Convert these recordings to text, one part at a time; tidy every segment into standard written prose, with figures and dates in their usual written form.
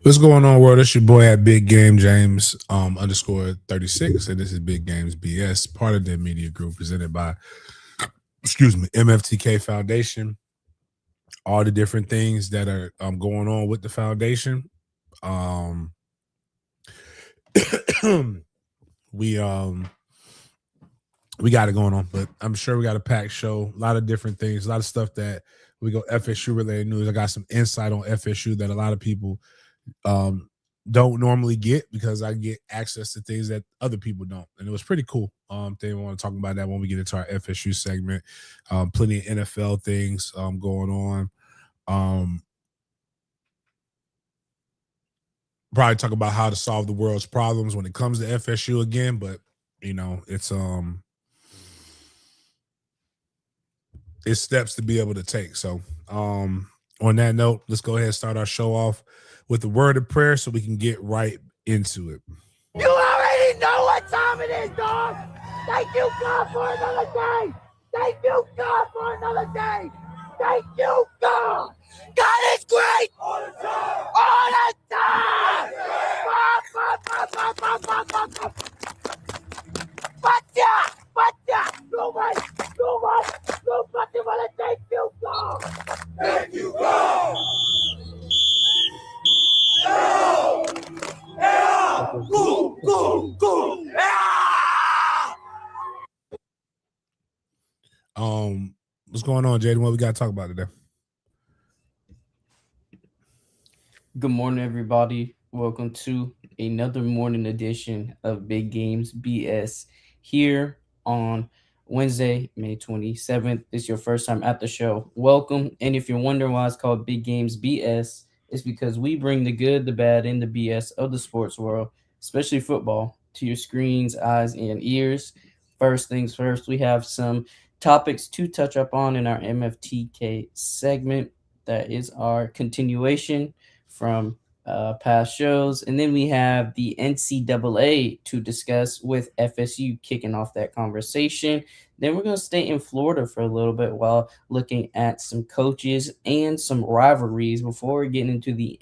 What's going on, world? It's your boy at Big Game James underscore 36, and this is Big Games B.S, part of the media group presented by, MFTK Foundation. All the different things that are going on with the foundation. Um, we we got it going on, but I'm sure we got a packed show. A lot of different things, a lot of stuff that we go FSU related news. I got some insight on FSU that a lot of people um, don't normally get because I get access to things that other people don't, and it was pretty cool. They want to talk about that when we get into our FSU segment. Plenty of NFL things going on. Um, Probably talk about how to solve the world's problems when it comes to FSU again, but it's steps to be able to take. So on that note, let's go ahead and start our show off with the word of prayer so we can get right into it. You already know what time it is, dog. Thank you, God, for another day. Thank you, God, for another day. Thank you, God. God is great. All the time. All the time. Nobody wanna thank you, God. Thank you, God. Go. What's going on, Jaden? What we got to talk about today? Good morning, everybody. Welcome to another morning edition of Big Games BS here on Wednesday, May 27th. This is your first time at the show. Welcome. And if you're wondering why it's called Big Games BS, it's because we bring the good, the bad, and the BS of the sports world, especially football, to your screens, eyes, and ears. First things first, we have some topics to touch up on in our MFTK segment. That is our continuation from past shows. And then we have the NCAA to discuss with FSU kicking off that conversation. Then we're going to stay in Florida for a little bit while looking at some coaches and some rivalries before getting into the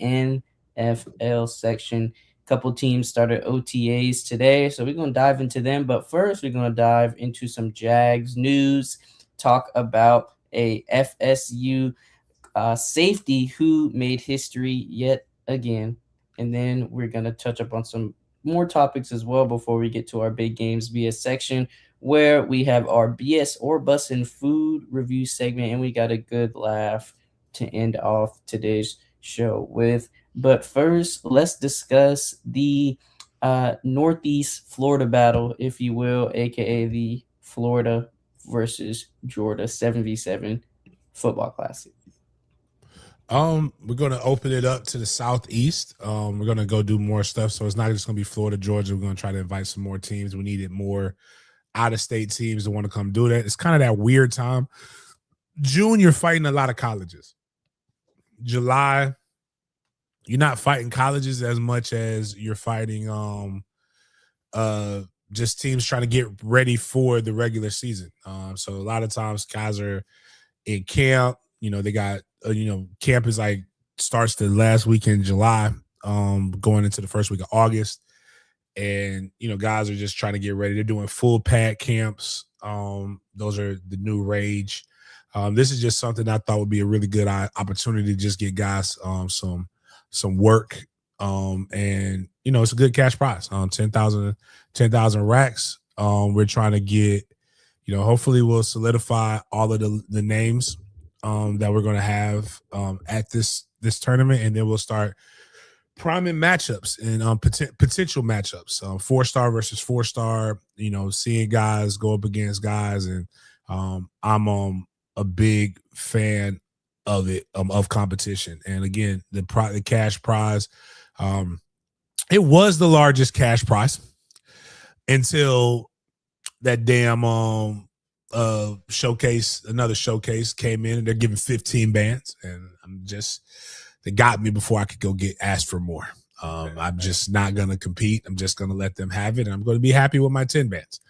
NFL section. A couple teams started OTAs today, so we're going to dive into them. But first, we're going to dive into some Jags news, talk about a FSU safety who made history yet again. And then we're going to touch up on some more topics as well before we get to our Big Games BS section, where we have our BS or Bussin' food review segment, and we got a good laugh to end off today's show with. But first, let's discuss the Northeast Florida battle, if you will, aka the Florida versus Georgia 7v7 football classic. We're gonna open it up to the southeast. We're gonna go do more stuff, so it's not just gonna be Florida, Georgia. We're gonna try to invite some more teams. We needed more out-of-state teams to want to come do that. It's kind of that weird time. June, you're fighting a lot of colleges. July, you're not fighting colleges as much as you're fighting just teams trying to get ready for the regular season. So a lot of times guys are in camp. They got camp is like starts the last week in July, going into the first week of August. And, guys are just trying to get ready. They're doing full pad camps. Those are the new rage. This is just something I thought would be a really good opportunity to just get guys some work. And, it's a good cash prize, 10,000 racks. We're trying to get, hopefully we'll solidify all of the names that we're going to have at this tournament, and then we'll start priming matchups and potential matchups, 4-star versus 4-star. Seeing guys go up against guys, and I'm a big fan of it, of competition. And again, the cash prize, it was the largest cash prize until that damn another showcase came in, and they're giving 15 bands, and they got me before I could go get asked for more. I'm just not gonna compete. I'm just gonna let them have it, and I'm gonna be happy with my 10 bands.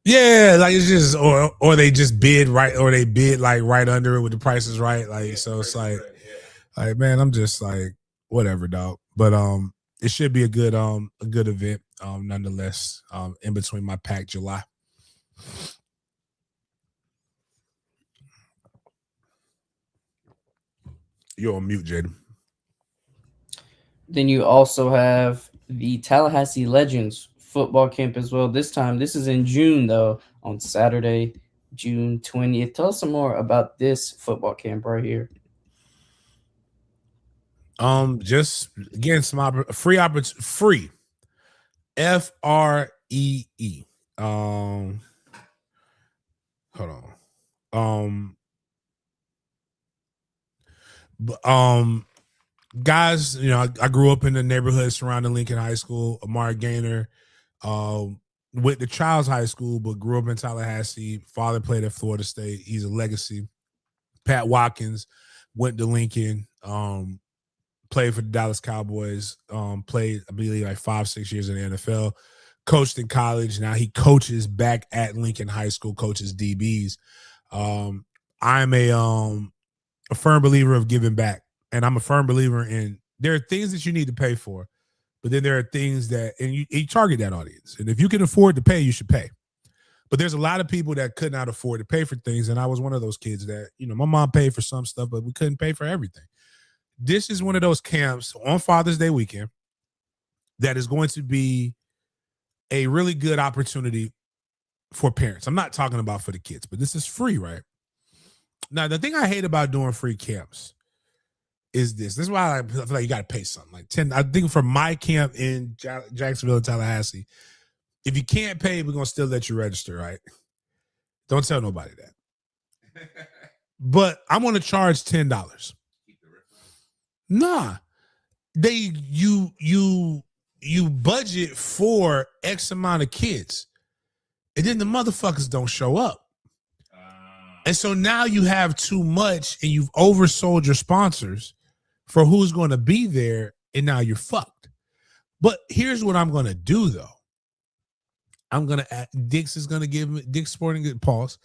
Yeah, like it's just or they just bid right, or they bid like right under it with the prices right. Like, so it's like Like, man, I'm just like, whatever, dog. But it should be a good event, nonetheless, in between my packed July. You're on mute, Jaden. Then you also have the Tallahassee Legends football camp as well. This is in June, though, on Saturday, June 20th. Tell us some more about this football camp right here. Just again, some free opportunity, free, FREE. Hold on. Guys, I grew up in the neighborhood surrounding Lincoln High School. Amari Gaynor, went to Childs High School, but grew up in Tallahassee. Father played at Florida State. He's a legacy. Pat Watkins went to Lincoln, played for the Dallas Cowboys, played, I believe, like 5-6 years in the NFL, coached in college. Now he coaches back at Lincoln High School, coaches DBs. I'm a firm believer of giving back. And I'm a firm believer in there are things that you need to pay for, but then there are things that, and you target that audience. And if you can afford to pay, you should pay. But there's a lot of people that could not afford to pay for things. And I was one of those kids that, my mom paid for some stuff, but we couldn't pay for everything. This is one of those camps on Father's Day weekend that is going to be a really good opportunity for parents. I'm not talking about for the kids, but this is free, right? Now, the thing I hate about doing free camps is this. This is why I feel like you got to pay something. Like 10. I think for my camp in Jacksonville and Tallahassee, if you can't pay, we're going to still let you register, right? Don't tell nobody that. But I'm going to charge $10. Nah. You budget for X amount of kids. And then the motherfuckers don't show up. And so now you have too much and you've oversold your sponsors for who's going to be there, and now you're fucked. But here's what I'm going to do, though. I'm going to Dick's is going to give me Dick's Sporting Goods. Pause.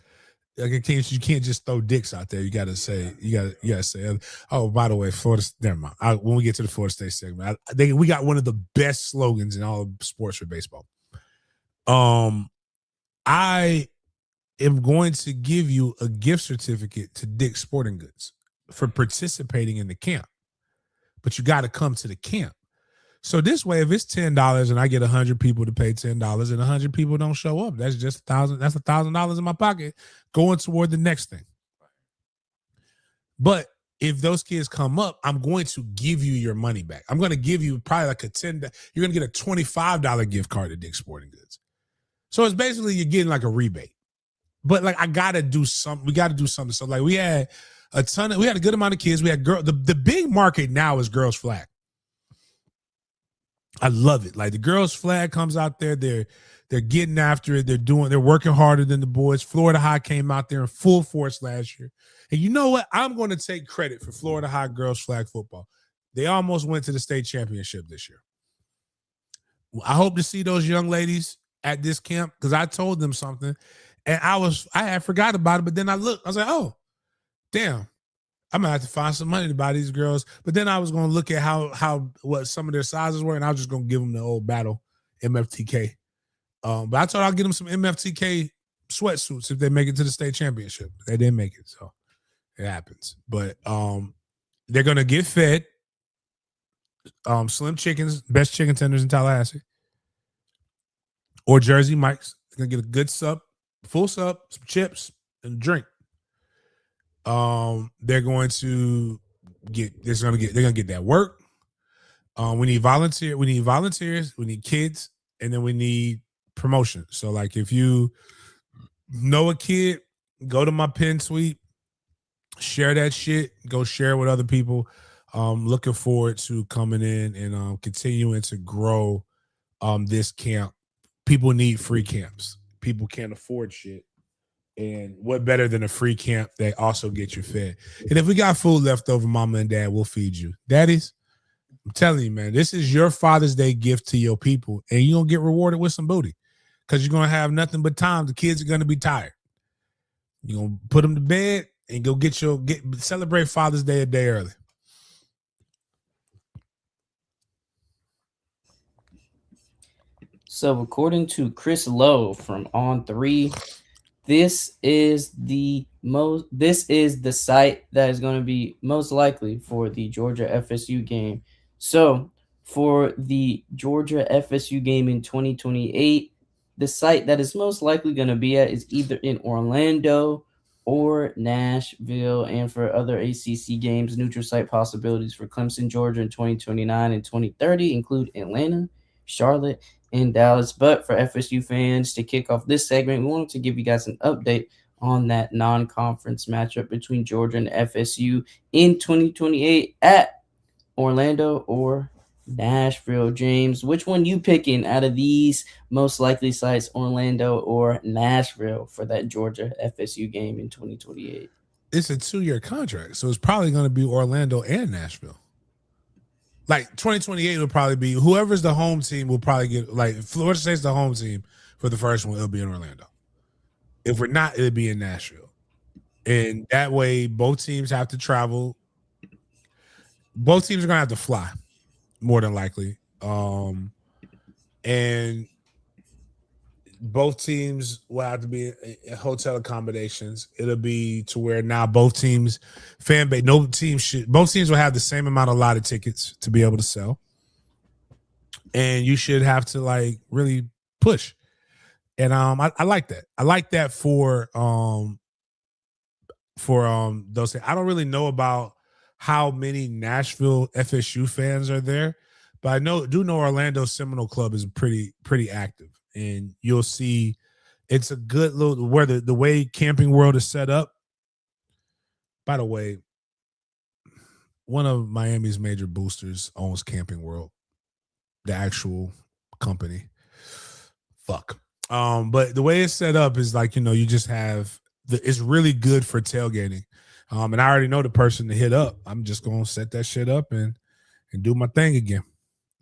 Like, you can't just throw Dick's out there. You got to say, you got to say. Oh, by the way, Florida. Never mind. When we get to the Florida State segment, we got one of the best slogans in all of sports for baseball. I am going to give you a gift certificate to Dick's Sporting Goods for participating in the camp. But you got to come to the camp. So this way, if it's $10 and I get 100 people to pay $10 and 100 people don't show up, that's just $1,000. That's $1,000 in my pocket going toward the next thing. But if those kids come up, I'm going to give you your money back. I'm going to give you probably like a $10. You're going to get a $25 gift card at Dick's Sporting Goods. So it's basically you're getting like a rebate. But like I gotta do something. We got to do something. So like we had a good amount of kids. We had the big market now is girls flag. I love it. Like the girls flag comes out there. They're getting after it. They're working harder than the boys. Florida High came out there in full force last year. And you know what? I'm going to take credit for Florida High girls flag football. They almost went to the state championship this year. I hope to see those young ladies at this camp because I told them something. And I had forgot about it, but then I looked. I was like, oh, damn. I'm gonna have to find some money to buy these girls. But then I was gonna look at what some of their sizes were, and I was just gonna give them the old battle MFTK. But I thought I'll get them some MFTK sweatsuits if they make it to the state championship. They didn't make it, so it happens. But they're gonna get fed Slim Chickens, best chicken tenders in Tallahassee, or Jersey Mike's. They're gonna get a good sub. Full sub, some chips, and a drink. They're going to get that work. We need volunteers, we need kids, and then we need promotion. So like if you know a kid, go to my pin suite, share that shit, go share with other people. Looking forward to coming in and continuing to grow this camp. People need free camps. People can't afford shit. And what better than a free camp that also gets you fed? And if we got food left over, mama and dad, we'll feed you. Daddies, I'm telling you, man, this is your Father's Day gift to your people. And you're going to get rewarded with some booty because you're going to have nothing but time. The kids are going to be tired. You're going to put them to bed and go celebrate Father's Day a day early. So according to Chris Lowe from On Three, this is the site that is going to be most likely for the Georgia FSU game. So for the Georgia FSU game in 2028, the site that is most likely going to be at is either in Orlando or Nashville. And for other ACC games, neutral site possibilities for Clemson, Georgia in 2029 and 2030 include Atlanta, Charlotte, in Dallas. But for FSU fans, to kick off this segment, we wanted to give you guys an update on that non-conference matchup between Georgia and FSU in 2028 at Orlando or Nashville. James, which one you picking out of these most likely sites, Orlando or Nashville, for that Georgia FSU game in 2028? It's a 2-year contract, so it's probably going to be Orlando and Nashville. Like 2028 will probably be whoever's the home team will probably get, like Florida State's the home team for the first one, it'll be in Orlando. If we're not, it'll be in Nashville. And that way both teams have to travel. Both teams are gonna have to fly, more than likely. And both teams will have to be in hotel accommodations. It'll be to where now both teams fan base, both teams will have the same amount of allotted tickets to be able to sell. And you should have to like really push. And I like that. I like that for those things. I don't really know about how many Nashville FSU fans are there, but I do know Orlando Seminole Club is pretty active. And you'll see it's a good little where the way Camping World is set up. By the way, one of Miami's major boosters owns Camping World, the actual company. Fuck. But the way it's set up is like, you just have it's really good for tailgating. And I already know the person to hit up. I'm just gonna set that shit up and do my thing again.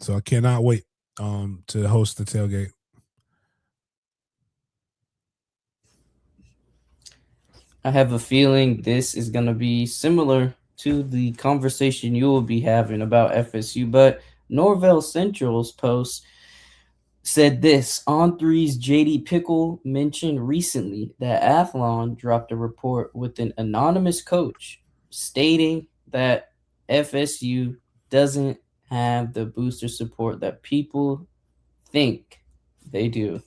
So I cannot wait to host the tailgate. I have a feeling this is going to be similar to the conversation you will be having about FSU, but Norvell Central's post said this: On Three's JD Pickle mentioned recently that Athlon dropped a report with an anonymous coach stating that FSU doesn't have the booster support that people think they do.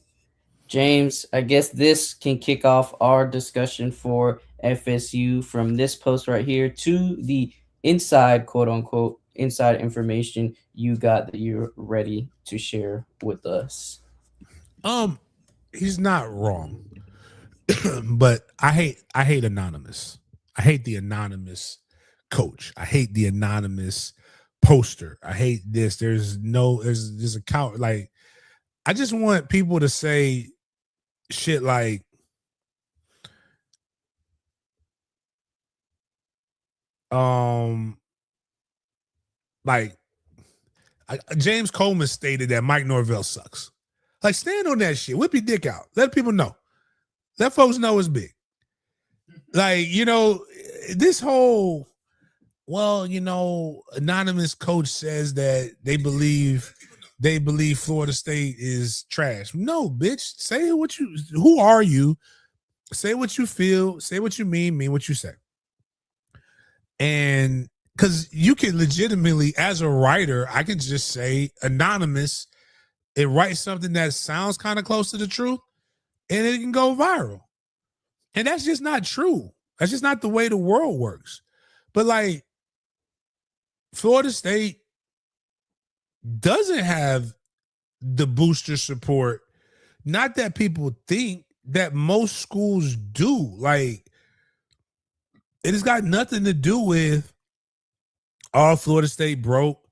James, I guess this can kick off our discussion for FSU from this post right here to the inside, quote unquote, inside information you got that you're ready to share with us. He's not wrong. But I hate anonymous. I hate the anonymous coach. I hate the anonymous poster. I hate this. There's a count. Like, I just want people to say shit like, James Coleman stated that Mike Norvell sucks. Like, stand on that shit. Whip your dick out. Let people know. Let folks know it's big. Like, this whole, anonymous coach says that they believe Florida State is trash. No, bitch. Say who are you? Say what you feel. Say what you mean what you say. And because you can legitimately, as a writer, I can just say anonymous and write something that sounds kind of close to the truth, and it can go viral. And that's just not true. That's just not the way the world works. But like, Florida State doesn't have the booster support. Not that people think, that most schools do. Like, it has got nothing to do with all Florida State broke.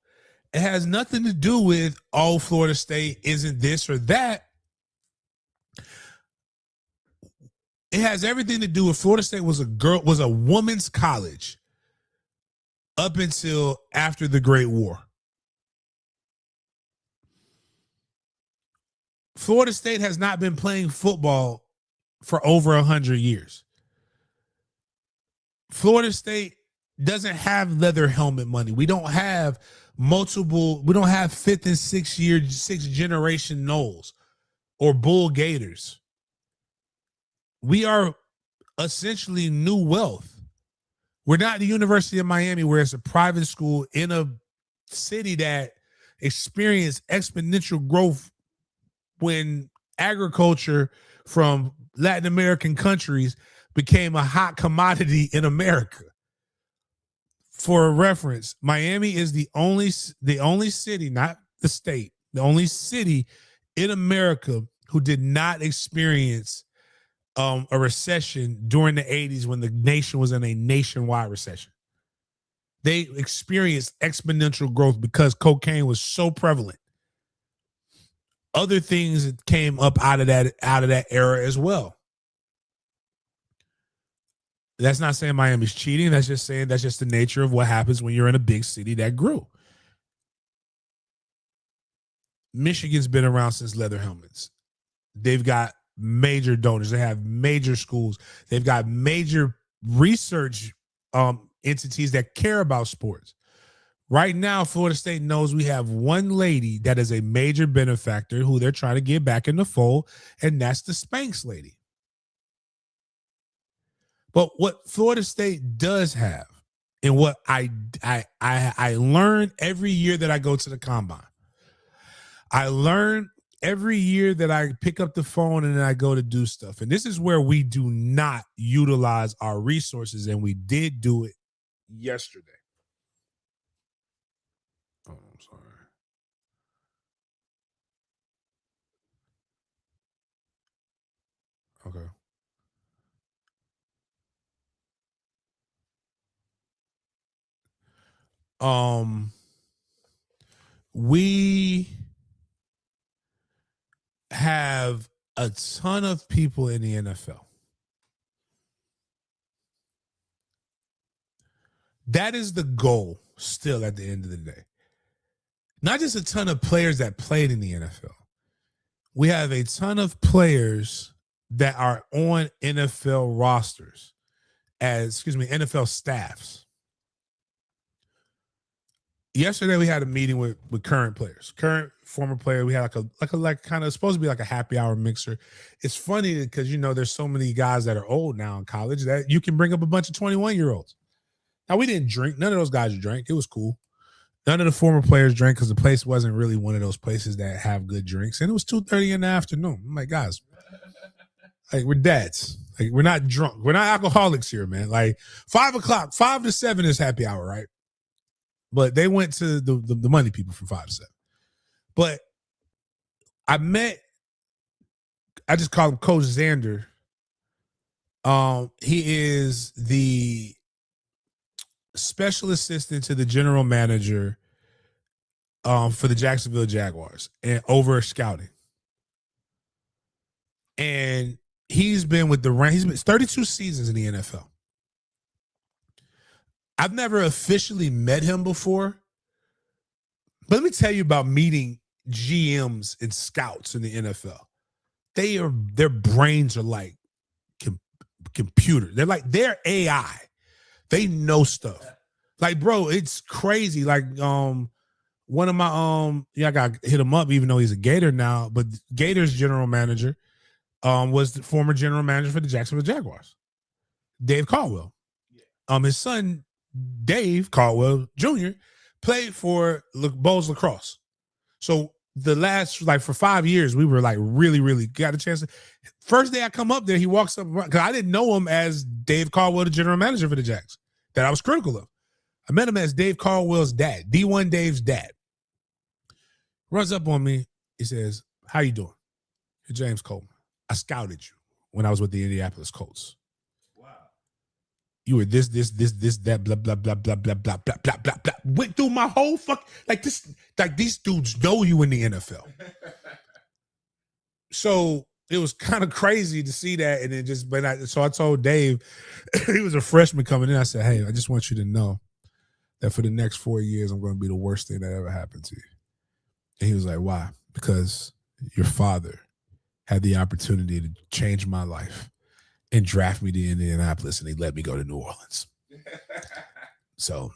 It has nothing to do with all Florida State isn't this or that. It has everything to do with Florida State was a woman's college up until after the Great War. Florida State has not been playing football for over 100 years. Florida State doesn't have leather helmet money. We don't have fifth and sixth generation Knowles. or Bull Gators. We are essentially new wealth. We're not the University of Miami, where it's a private school in a city that experienced exponential growth when agriculture from Latin American countries became a hot commodity in America. For reference, Miami is the only city, not the state, the only city in America who did not experience a recession during the 80s when the nation was in a nationwide recession. They experienced exponential growth because cocaine was so prevalent. Other things that came up out of that era as well. That's not saying Miami's cheating. That's just saying that's just the nature of what happens when you're in a big city that grew. Michigan's been around since leather helmets. They've got major donors. They have major schools. They've got major research entities that care about sports. Right now, Florida State knows we have one lady that is a major benefactor who they're trying to get back in the fold, and that's the Spanx lady. But what Florida State does have, and what I learn every year that I go to the combine, I learn every year that I pick up the phone and then I go to do stuff. And this is where we do not utilize our resources, and we did do it yesterday. Oh, I'm sorry. Okay. We have a ton of people in the NFL. That is the goal still at the end of the day. Not just a ton of players that played in the NFL. We have a ton of players that are on NFL rosters NFL staffs. Yesterday we had a meeting with current players, current former player. We had like kind of supposed to be like a happy hour mixer. It's funny because there's so many guys that are old now in college that you can bring up a bunch of 21-year-olds. Now we didn't drink. None of those guys drank. It was cool. None of the former players drank because the place wasn't really one of those places that have good drinks. And it was 2:30 in the afternoon. I'm like, guys, like we're dads. Like we're not drunk. We're not alcoholics here, man. Like 5 o'clock, 5 to 7 is happy hour, right? But they went to the money people from 5 to 7. But I just call him Coach Xander. He is the special assistant to the general manager for the Jacksonville Jaguars and over scouting. And he's been with the Rams. He's been 32 seasons in the NFL. I've never officially met him before, but let me tell you about meeting GMs and scouts in the NFL. Their brains are like computers. They're AI. They know stuff. Like, bro, it's crazy. Like, one of my I got hit him up even though he's a Gator now, but Gators general manager was the former general manager for the Jacksonville Jaguars, Dave Caldwell. His son Dave Caldwell Jr. played for Bowls Lacrosse. So the last for 5 years we were like really got a chance to. First day I come up there, he walks up because I didn't know him as Dave Caldwell, the general manager for the Jacks, that I was critical of. I met him as Dave Caldwell's dad, D1 Dave's dad. Runs up on me. He says, "How you doing? You're James Coleman. I scouted you when I was with the Indianapolis Colts. Wow. You were this, that, blah, blah, blah, blah, blah, blah, blah, blah, blah, blah." Went through my whole these dudes know you in the NFL. So it was kind of crazy to see that. And then so I told Dave, he was a freshman coming in. I said, "Hey, I just want you to know that for the next 4 years, I'm going to be the worst thing that ever happened to you." And he was like, "Why?" "Because your father had the opportunity to change my life and draft me to Indianapolis, and he let me go to New Orleans. So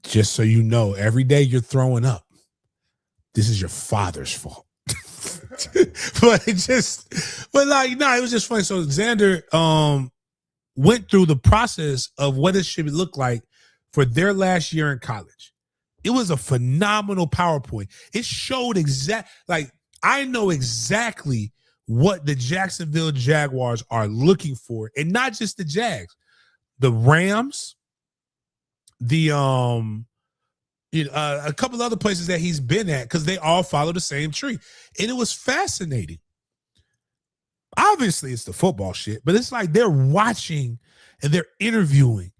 just so you know, every day you're throwing up, this is your father's fault." but it was just funny. So Xander went through the process of what it should look like for their last year in college. It was a phenomenal PowerPoint. It showed I know exactly what the Jacksonville Jaguars are looking for, and not just the Jags, the Rams, the a couple other places that he's been at, because they all follow the same tree, and it was fascinating. Obviously, it's the football shit, but it's like they're watching and they're interviewing,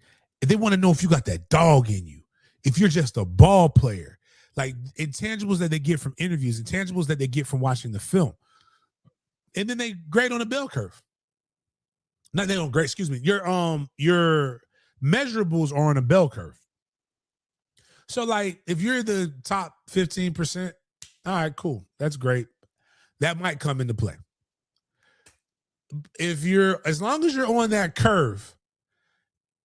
and they want to know if you got that dog in you, if you're just a ball player, like intangibles that they get from interviews, intangibles that they get from watching the film, and then they grade on a bell curve. Not they don't grade. Excuse me. Your measurables are on a bell curve. So, like, if you're the top 15%, all right, cool, that's great. That might come into play. As long as you're on that curve,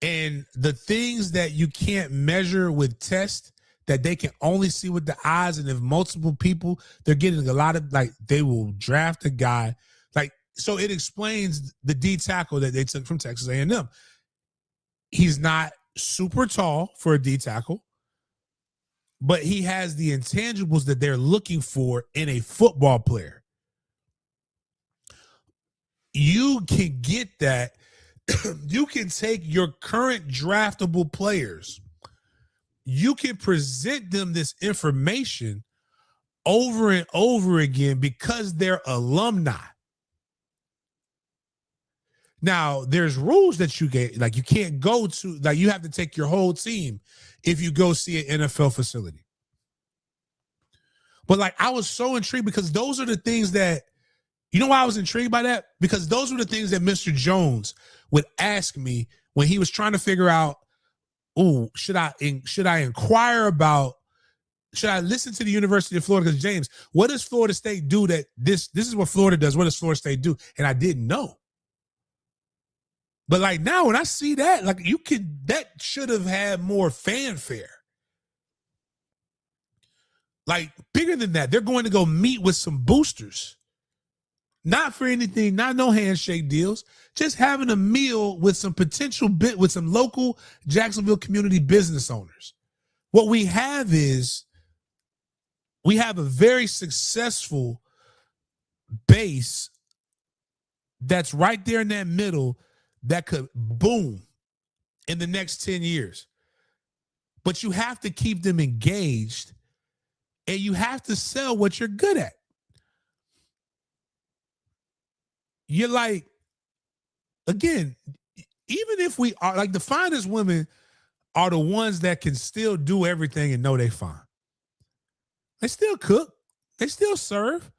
and the things that you can't measure with tests that they can only see with the eyes, and if multiple people, they're getting a lot of, like, they will draft a guy, like, so it explains the D tackle that they took from Texas A&M. He's not super tall for a D tackle, but he has the intangibles that they're looking for in a football player. You can get that. You can take your current draftable players. You can present them this information over and over again because they're alumni. Now, there's rules that you get, like you can't go to, like you have to take your whole team if you go see an NFL facility. But like, I was so intrigued because those are the things that, you know why I was intrigued by that? Because those were the things that Mr. Jones would ask me when he was trying to figure out, should I inquire about, should I listen to the University of Florida? Because James, what does Florida State do that this is what Florida does? What does Florida State do? And I didn't know. But like now when I see that, like that should have had more fanfare. Like bigger than that, they're going to go meet with some boosters. Not for anything, not no handshake deals, just having a meal with some with some local Jacksonville community business owners. What we have is we have a very successful base that's right there in that middle that could boom in the next 10 years. But you have to keep them engaged, and you have to sell what you're good at. You're like, again, even if we are like, the finest women are the ones that can still do everything and know they fine. They still cook. They still serve.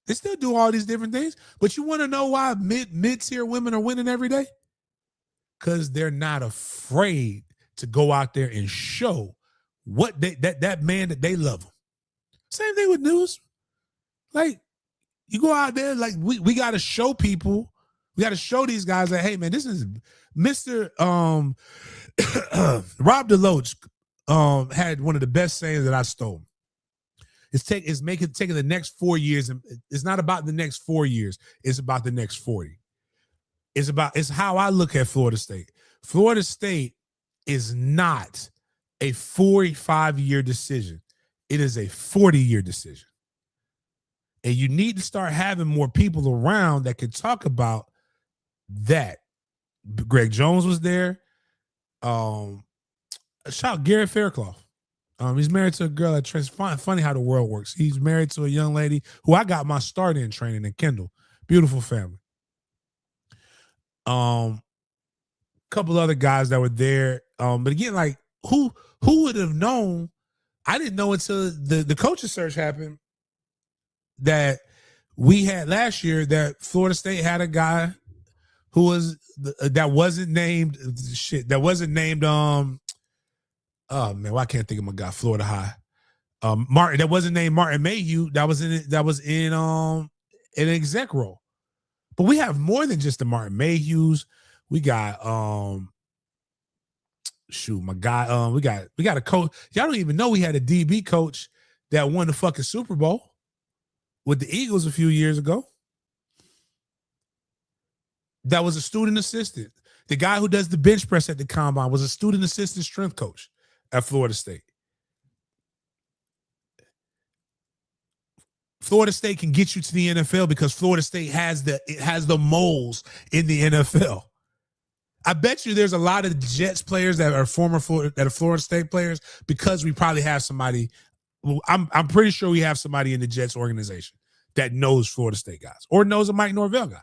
They still do all these different things. But you want to know why mid-tier women are winning every day? Because they're not afraid to go out there and show what that man that they love them. Same thing with news. Like, you go out there, like we got to show people, we got to show these guys that, hey man, this is Mr. Rob DeLoach had one of the best sayings that I stole. It's taking the next 4 years, and it's not about the next 4 years, it's about the next 40. It's how I look at Florida State. Florida State is not a 45-year decision. It is a 40-year decision. And you need to start having more people around that can talk about that. Greg Jones was there. Shout out Garrett Fairclough. He's married to a girl at Trent. Funny how the world works. He's married to a young lady who I got my start in training in Kendall. Beautiful family. Couple other guys that were there. But again, like who would have known? I didn't know until the coaching search happened that we had last year that Florida State had a guy who was that wasn't named oh man, why can't I think of my guy? Florida High. Martin, that wasn't named Martin Mayhew. That was in an exec role. But we have more than just the Martin Mayhews. We got my guy. We got a coach. Y'all don't even know we had a DB coach that won the fucking Super Bowl. with the Eagles a few years ago. That was a student assistant. The guy who does the bench press at the combine was a student assistant strength coach at Florida State. Florida State can get you to the NFL because Florida State has the moles in the NFL. I bet you there's a lot of Jets players that are Florida State players because we probably have somebody. Well, I'm pretty sure we have somebody in the Jets organization that knows Florida State guys or knows a Mike Norvell guy.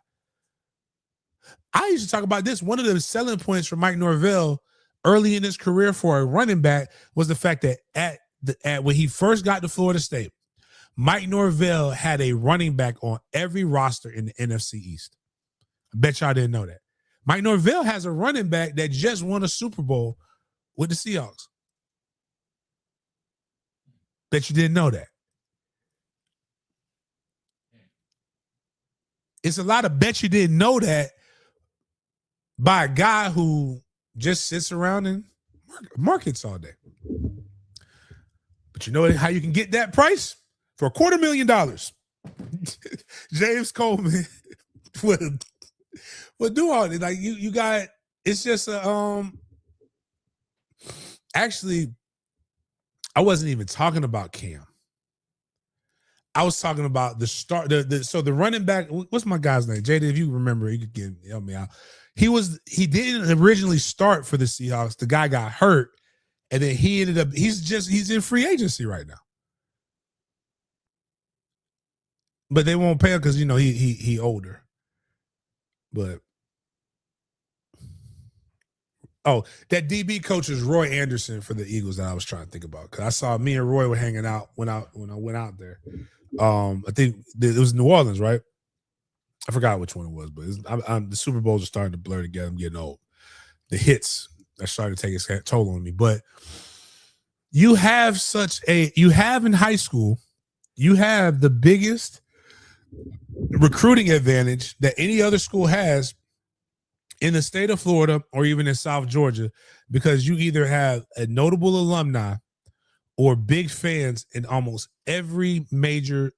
I used to talk about this. One of the selling points for Mike Norvell early in his career for a running back was the fact that at when he first got to Florida State, Mike Norvell had a running back on every roster in the NFC East. I bet y'all didn't know that. Mike Norvell has a running back that just won a Super Bowl with the Seahawks. Bet you didn't know that. It's a lot of bet you didn't know that by a guy who just sits around and markets all day. But you know how you can get that price? For $250,000. James Coleman will do all this. Like you got, it's just actually, I wasn't even talking about Cam. I was talking about the start. So the running back, what's my guy's name? Jada, if you remember, you could help me out. He didn't originally start for the Seahawks. The guy got hurt, and then he ended up. He's in free agency right now. But they won't pay him because he older. But that DB coach is Roy Anderson for the Eagles that I was trying to think about because I saw me and Roy were hanging out when I went out there. I think it was New Orleans, right? I forgot which one it was, but the Super Bowls are starting to blur together. I'm getting old. The hits are starting to take its toll on me. But you have in high school, you have the biggest recruiting advantage that any other school has in the state of Florida or even in South Georgia because you either have a notable alumni or big fans in almost every major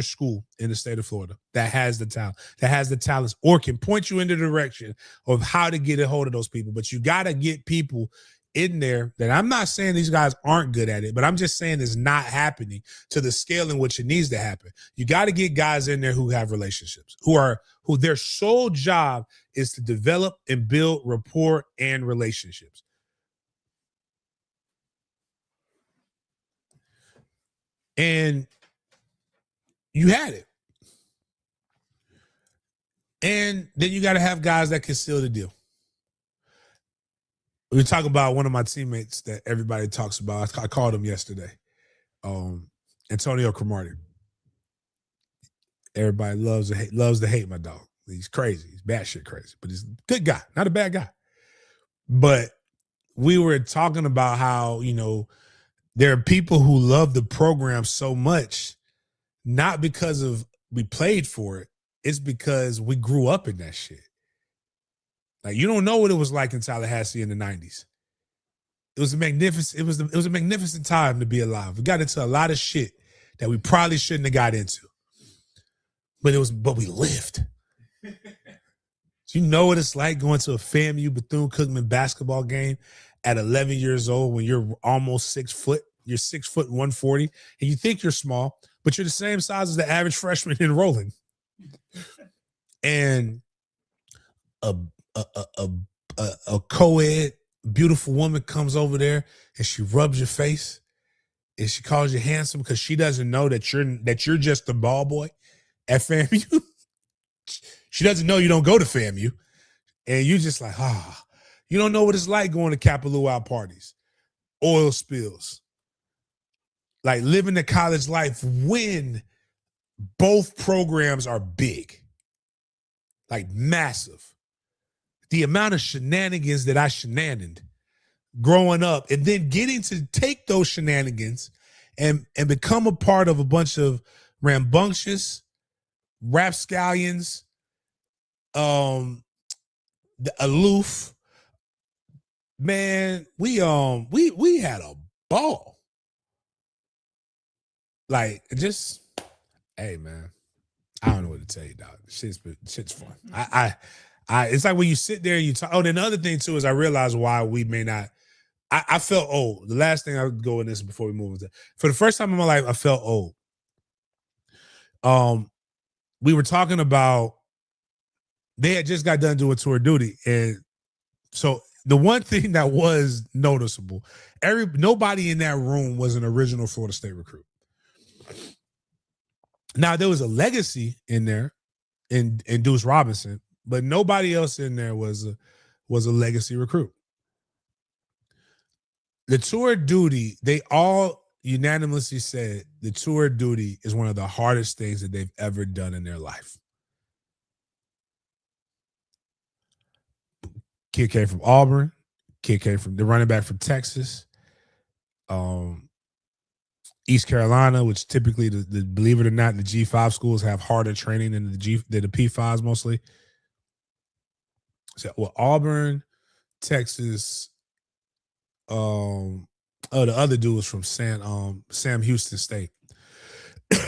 school in the state of Florida that has the talents or can point you in the direction of how to get a hold of those people. But you got to get people in there that I'm not saying these guys aren't good at it, but I'm just saying it's not happening to the scale in which it needs to happen. You got to get guys in there who have relationships, who their sole job is to develop and build rapport and relationships. And you had it. And then you got to have guys that can seal the deal. We were talking about one of my teammates that everybody talks about. I called him yesterday. Antonio Cromartie. Everybody loves to hate my dog. He's crazy. He's batshit crazy, but he's a good guy, not a bad guy. But we were talking about how, there are people who love the program so much, not because of we played for it. It's because we grew up in that shit. Like you don't know what it was like in Tallahassee in the 90s. It was a magnificent. It was a magnificent time to be alive. We got into a lot of shit that we probably shouldn't have got into, but we lived. So you know what it's like going to a FAMU Bethune-Cookman basketball game at 11 years old when you're almost 6 foot. You're 6 foot 140, and you think you're small, but you're the same size as the average freshman enrolling. And a co-ed beautiful woman comes over there and she rubs your face and she calls you handsome because she doesn't know that you're just the ball boy at FAMU. She doesn't know you don't go to FAMU, and you just like, you don't know what it's like going to Kappa-Luau parties, oil spills, like living the college life when both programs are big, like massive. The amount of shenanigans that I shenanigans growing up and then getting to take those shenanigans and become a part of a bunch of rambunctious rapscallions, the aloof, man, we had a ball. Like just Hey man, I don't know what to tell you, dog. Shit's fun. I it's like when you sit there and you talk. Oh, then the other thing too is I realized why we may not. I felt old. The last thing I would go in this before we move into for the first time in my life, I felt old. We were talking about they had just got done doing tour duty, and so the one thing that was noticeable, nobody in that room was an original Florida State recruit. Now there was a legacy in there, in Deuce Robinson, but nobody else in there was a legacy recruit. The tour duty, they all unanimously said the tour duty is one of the hardest things that they've ever done in their life. Kid came from Auburn. Kid came from the running back from Texas. East Carolina, which typically the believe it or not, the G5 schools have harder training than the P5s mostly. So Auburn, Texas. The other dude was from Sam Houston State,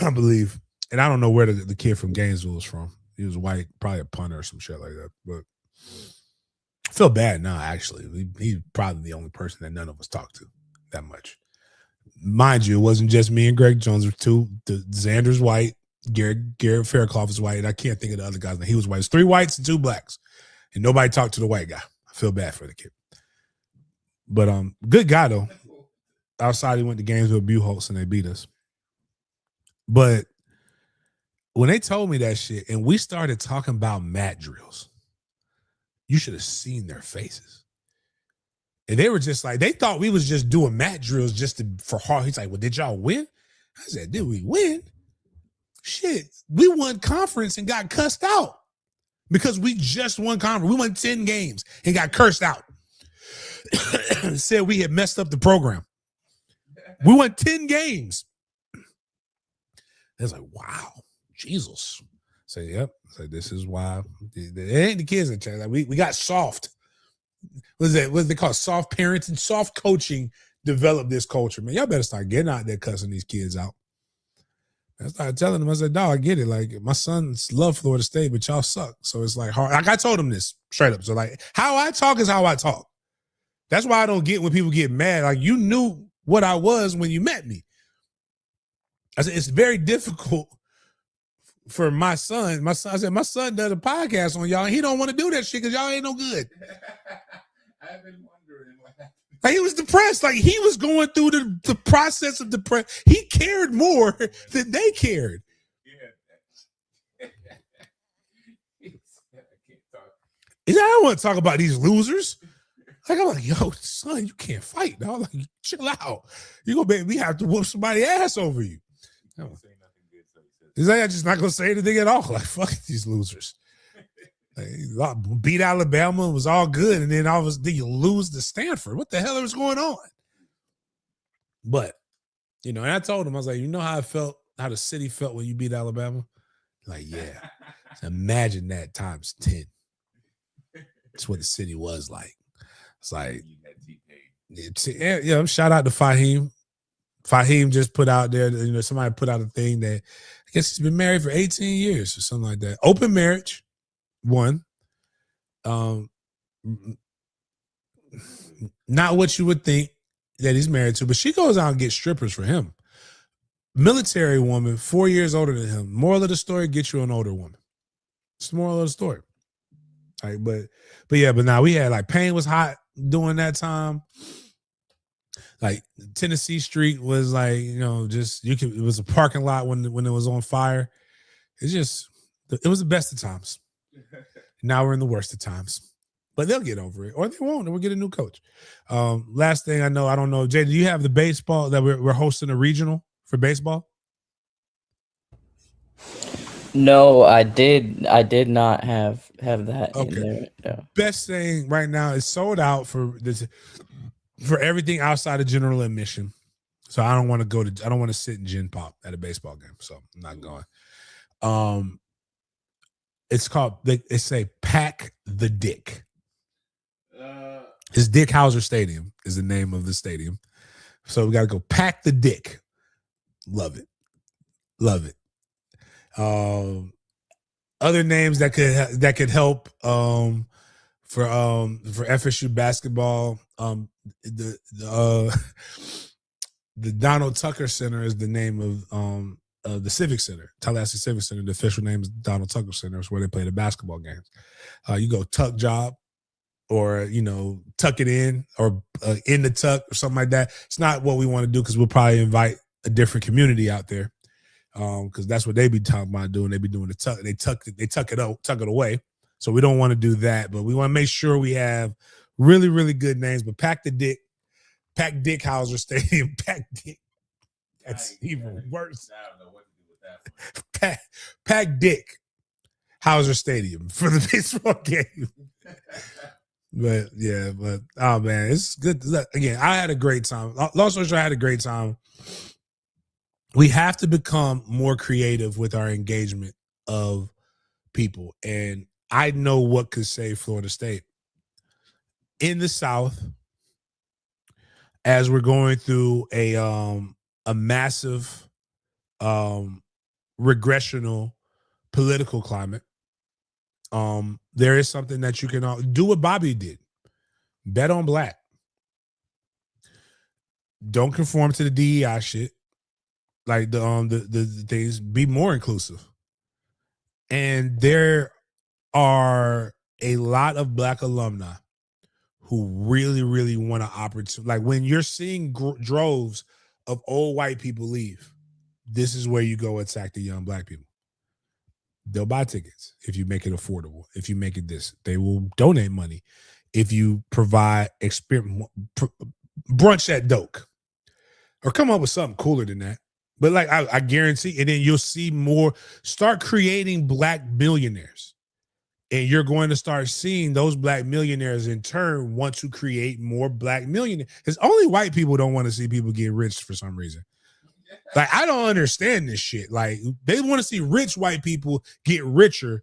I believe. And I don't know where the kid from Gainesville was from. He was white, probably a punter or some shit like that. But I feel bad now, actually. He's probably the only person that none of us talked to that much. Mind you, it wasn't just me and Greg Jones. There were two. Xander's white. Garrett Fairclough is white. And I can't think of the other guys. He was white. It was 3 whites and 2 blacks. And nobody talked to the white guy. I feel bad for the kid. But good guy, though. Outside, he went to Gainesville Buchholz, and they beat us. But when they told me that shit, and we started talking about mat drills, you should have seen their faces. And they were just like, they thought we was just doing mat drills just for hard. He's like, well, did y'all win? I said, did we win? Shit, we won conference and got cussed out because we just won conference. We won 10 games and got cursed out. Said we had messed up the program. We won 10 games. I was like, wow, Jesus. I said, yep. I said, this is why it ain't the kids in charge. Like, we got soft. What they call soft parenting, soft coaching developed this culture. Man, y'all better start getting out there cussing these kids out. I started telling them, I said, dog, I get it. Like, my sons love Florida State, but y'all suck. So it's like hard. Like, I told them this straight up. So like, how I talk is how I talk. That's why I don't get when people get mad. Like, you knew what I was when you met me. I said, it's very difficult for my son. I said, my son does a podcast on y'all, and he don't want to do that shit because y'all ain't no good. I've been wondering what happened. Like, he was depressed. Like, he was going through the process of depression. He cared more than they cared. Yeah. I can't talk. I don't want to talk about these losers. Like, I'm like, yo, son, you can't fight, dog. Like, chill out. You gonna make me have to whoop somebody's ass over you. Don't say nothing good, so he says. He's like, I'm just not gonna say anything at all. Like, fuck these losers. Like, beat Alabama, was all good, and then then you lose to Stanford. What the hell is going on? But, and I told him, I was like, you know how I felt, how the city felt when you beat Alabama? Like, yeah. Imagine that times 10. That's what the city was like. It's like, shout out to Fahim. Fahim just put out there, somebody put out a thing that I guess he's been married for 18 years or something like that. Open marriage, one. Not what you would think that he's married to, but she goes out and gets strippers for him. Military woman, 4 years older than him. Moral of the story, get you an older woman. It's the moral of the story. Like, but now we had like Payne was hot during that time. Like Tennessee Street was like, it was a parking lot when it was on fire. It was the best of times. Now we're in the worst of times. But they'll get over it. Or they won't, and we'll get a new coach. Last thing I don't know, Jay, do you have the baseball that we're hosting a regional for baseball? No, I did not have that in there. No. Best thing right now is sold out for everything outside of general admission. So I don't want to sit in Gin Pop at a baseball game. So I'm not going. It's called, they say Pack the Dick. It's Dick Hauser Stadium is the name of the stadium. So we got to go Pack the Dick. Love it. Love it. Other names that could help for FSU basketball. The the Donald Tucker Center is the name of the Civic Center, Tallahassee Civic Center. The official name is Donald Tucker Center. It's where they play the basketball games. You go tuck job, or tuck it in, or in the tuck, or something like that. It's not what we want to do, because we'll probably invite a different community out there, because that's what they be talking about doing. They be doing the tuck. They tuck it away. So we don't want to do that, but we want to make sure we have really, really good names. But Pack Dick Hauser Stadium, Pack Dick. That's even worse. I don't know what to do with that one. Pack Dick Hauser Stadium for the baseball game. But oh man, it's good. Look, again, I had a great time. Long story short, I had a great time. We have to become more creative with our engagement of people, and I know what could save Florida State in the South as we're going through a massive regressional political climate. There is something that you can do what Bobby did. Bet on black. Don't conform to the DEI shit. Like the things, be more inclusive. And there are a lot of black alumni who really, really want to opportunity. Like when you're seeing droves of old white people leave, this is where you go attack the young black people. They'll buy tickets if you make it affordable. If you make it this, they will donate money. If you provide brunch at Doak, or come up with something cooler than that. But like I guarantee, and then you'll see more. Start creating black millionaires, and you're going to start seeing those black millionaires in turn want to create more black millionaires. Because only white people don't want to see people get rich for some reason. Like, I don't understand this shit. Like, they want to see rich white people get richer,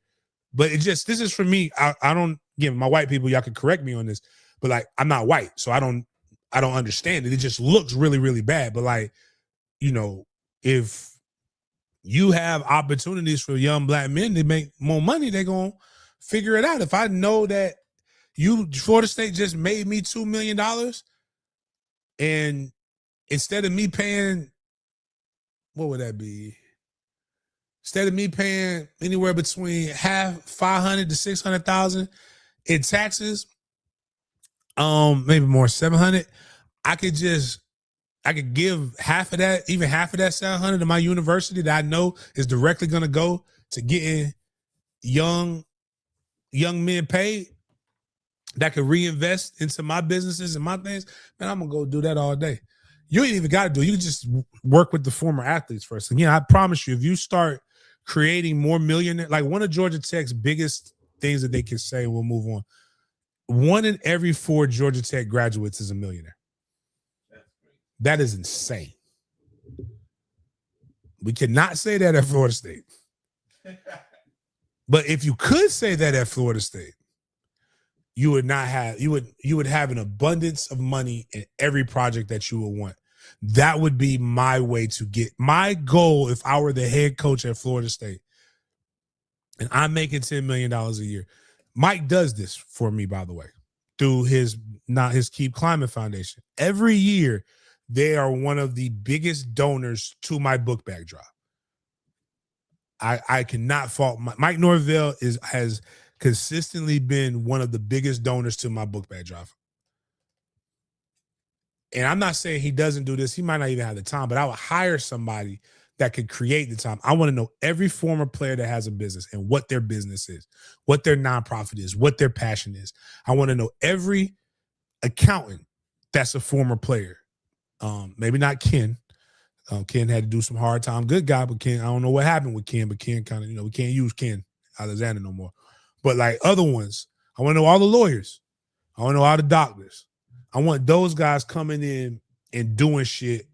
but this is for me. I don't, again, my white people, y'all can correct me on this, but like, I'm not white, so I don't understand it. It just looks really, really bad. But like, if you have opportunities for young black men to make more money, they're going to figure it out. If I know that Florida State just made me $2 million, and instead of me paying, what would that be? Instead of me paying anywhere between $500,000 to $600,000 in taxes, maybe more, 700, I could give half of that, even half of that 700 to my university that I know is directly going to go to getting young men paid that could reinvest into my businesses and my things. Man, I'm going to go do that all day. You ain't even got to do it. You just work with the former athletes first. Again, I promise you, if you start creating more millionaires, like one of Georgia Tech's biggest things that they can say, we'll move on. 1 in every 4 Georgia Tech graduates is a millionaire. That is insane. We cannot say that at Florida State. But if you could say that at Florida State, you would have an abundance of money in every project that you would want. That would be my way to get my goal if I were the head coach at Florida State and I'm making $10 million a year. Mike does this for me, by the way, through his Keep Climbing Foundation. Every year, they are one of the biggest donors to my book bag drive. I cannot fault Mike Norvell has consistently been one of the biggest donors to my book bag drive. And I'm not saying he doesn't do this. He might not even have the time, but I would hire somebody that could create the time. I want to know every former player that has a business and what their business is, what their nonprofit is, what their passion is. I want to know every accountant that's a former player. Maybe not Ken. Ken had to do some hard time. Good guy, but Ken, I don't know what happened with Ken, but Ken kind of, we can't use Ken Alexander no more. But like other ones, I want to know all the lawyers. I want to know all the doctors. I want those guys coming in and doing shit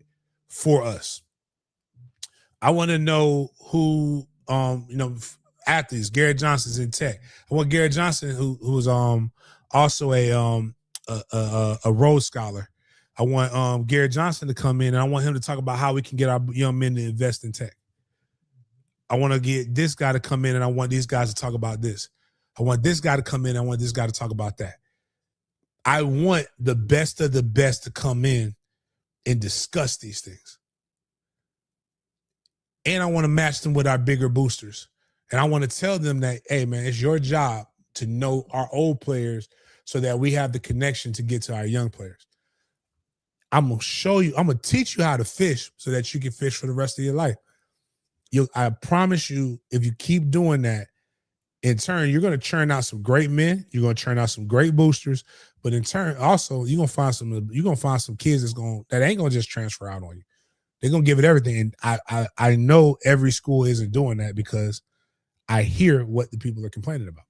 for us. I want to know who, athletes. Garrett Johnson's in tech. I want Garrett Johnson, who's also a Rhodes Scholar. I want Garrett Johnson to come in, and I want him to talk about how we can get our young men to invest in tech. I want to get this guy to come in and I want these guys to talk about this. I want this guy to come in. I want this guy to talk about that. I want the best of the best to come in and discuss these things. And I want to match them with our bigger boosters. And I want to tell them that, hey, man, it's your job to know our old players so that we have the connection to get to our young players. I'm going to show you, I'm going to teach you how to fish so that you can fish for the rest of your life. I promise you, if you keep doing that, in turn, you're going to churn out some great men. You're going to churn out some great boosters. But in turn, also, you're going to find some kids that ain't going to just transfer out on you. They're going to give it everything. And I know every school isn't doing that because I hear what the people are complaining about.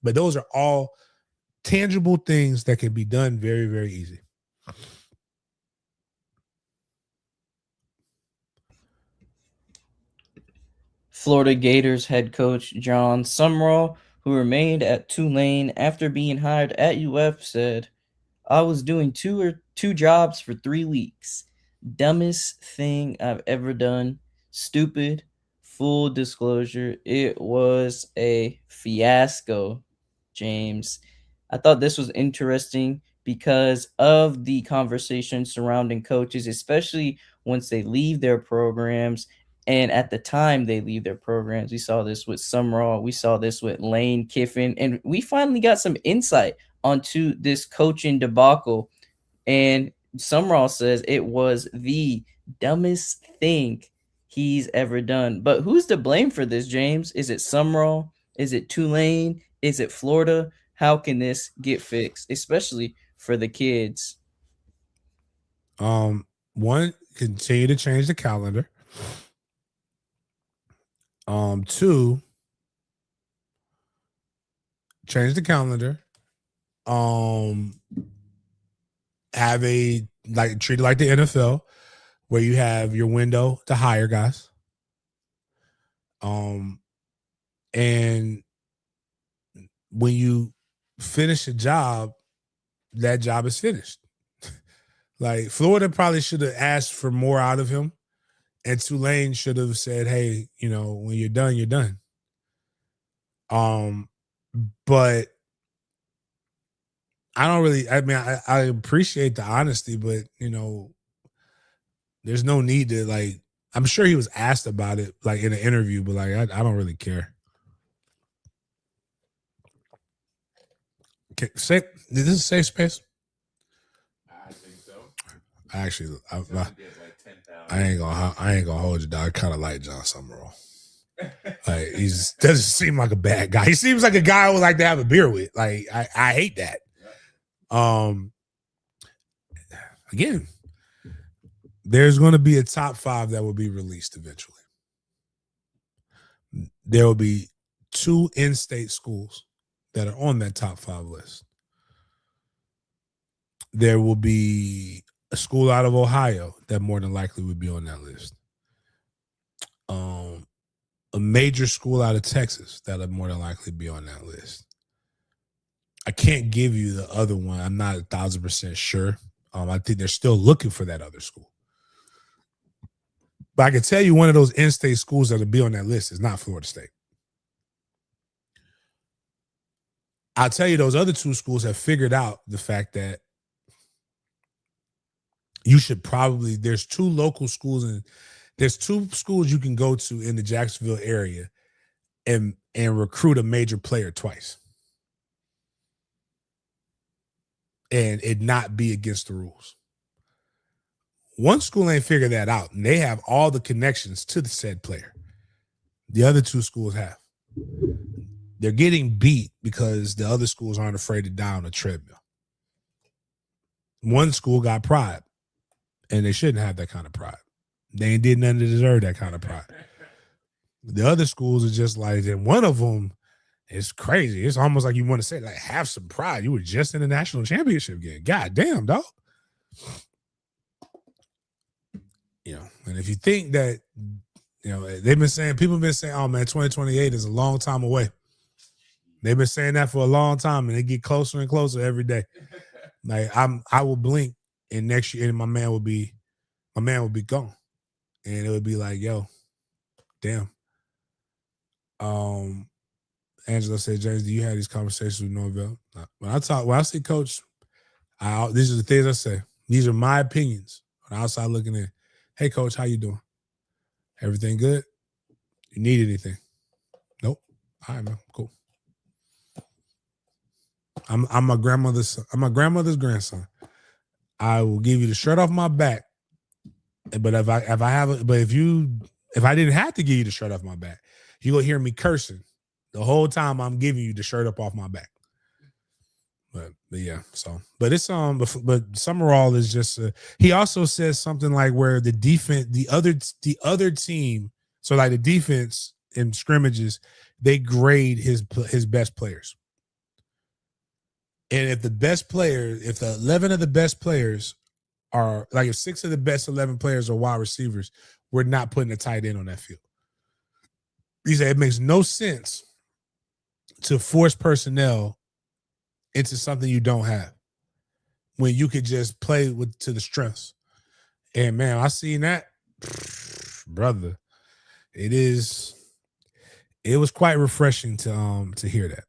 But those are all tangible things that can be done very, very easy. Florida Gators head coach John Sumrall, who remained at Tulane after being hired at UF, said, "I was doing two jobs for 3 weeks. Dumbest thing I've ever done. Stupid. Full disclosure, it was a fiasco, James." I thought this was interesting because of the conversation surrounding coaches, especially once they leave their programs. And at the time they leave their programs, we saw this with Sumrall, we saw this with Lane Kiffin, and we finally got some insight onto this coaching debacle. And Sumrall says it was the dumbest thing he's ever done. But who's to blame for this, James? Is it Sumrall? Is it Tulane? Is it Florida? How can this get fixed, especially for the kids? One, continue to change the calendar. Two, change the calendar. Have treat it like the NFL, where you have your window to hire guys. And when you finish a job, that job is finished. Like Florida probably should have asked for more out of him, and Tulane should have said, "Hey, when you're done, you're done." But I don't really. I mean, I appreciate the honesty, but there's no need to I'm sure he was asked about it in an interview, but I don't really care. Okay, did this is a safe space? I think so. Actually, I ain't gonna hold you, dog. I kind of like John Summerall. He doesn't seem like a bad guy. He seems like a guy I would like to have a beer with. I hate that. Again, there's going to be a top 5 that will be released eventually. There will be 2 in-state schools that are on that top 5 list. There will be a school out of Ohio that more than likely would be on that list. A major school out of Texas that would more than likely be on that list. I can't give you the other one. I'm not 1,000% sure. I think they're still looking for that other school. But I can tell you one of those in-state schools that will be on that list is not Florida State. I'll tell you those other 2 schools have figured out the fact that you should probably, there's 2 local schools and there's 2 schools you can go to in the Jacksonville area and recruit a major player twice. And it not be against the rules. One school ain't figured that out, and they have all the connections to the said player. The other 2 schools have. They're getting beat because the other schools aren't afraid to die on a treadmill. One school got pride, and they shouldn't have that kind of pride. They ain't did nothing to deserve that kind of pride. The other schools are just and one of them is crazy. It's almost like you want to say, have some pride. You were just in the national championship game. God damn, dog. And if you think that, people have been saying, oh man, 2028 is a long time away. They've been saying that for a long time, and they get closer and closer every day. I will blink, and next year, and my man will be gone, and it would be yo, damn, Um, Angela said, James, do you have these conversations with Norvell? No. When I see Coach, these are the things I say. These are my opinions. On the outside looking in, hey Coach, how you doing? Everything good? You need anything? Nope. All right, man. Cool. I'm my grandmother's grandson. I will give you the shirt off my back. But if I didn't have to give you the shirt off my back, you will hear me cursing the whole time I'm giving you the shirt up off my back. But yeah, so but it's but Summerall is just he also says something like where the defense, the other team, so like the defense in scrimmages, they grade his best players. And if the 11 of the best players are like, if 6 of the best 11 players are wide receivers, we're not putting a tight end on that field. He said it makes no sense to force personnel into something you don't have when you could just play to the strengths. And man, I seen that, brother. It was quite refreshing to hear that.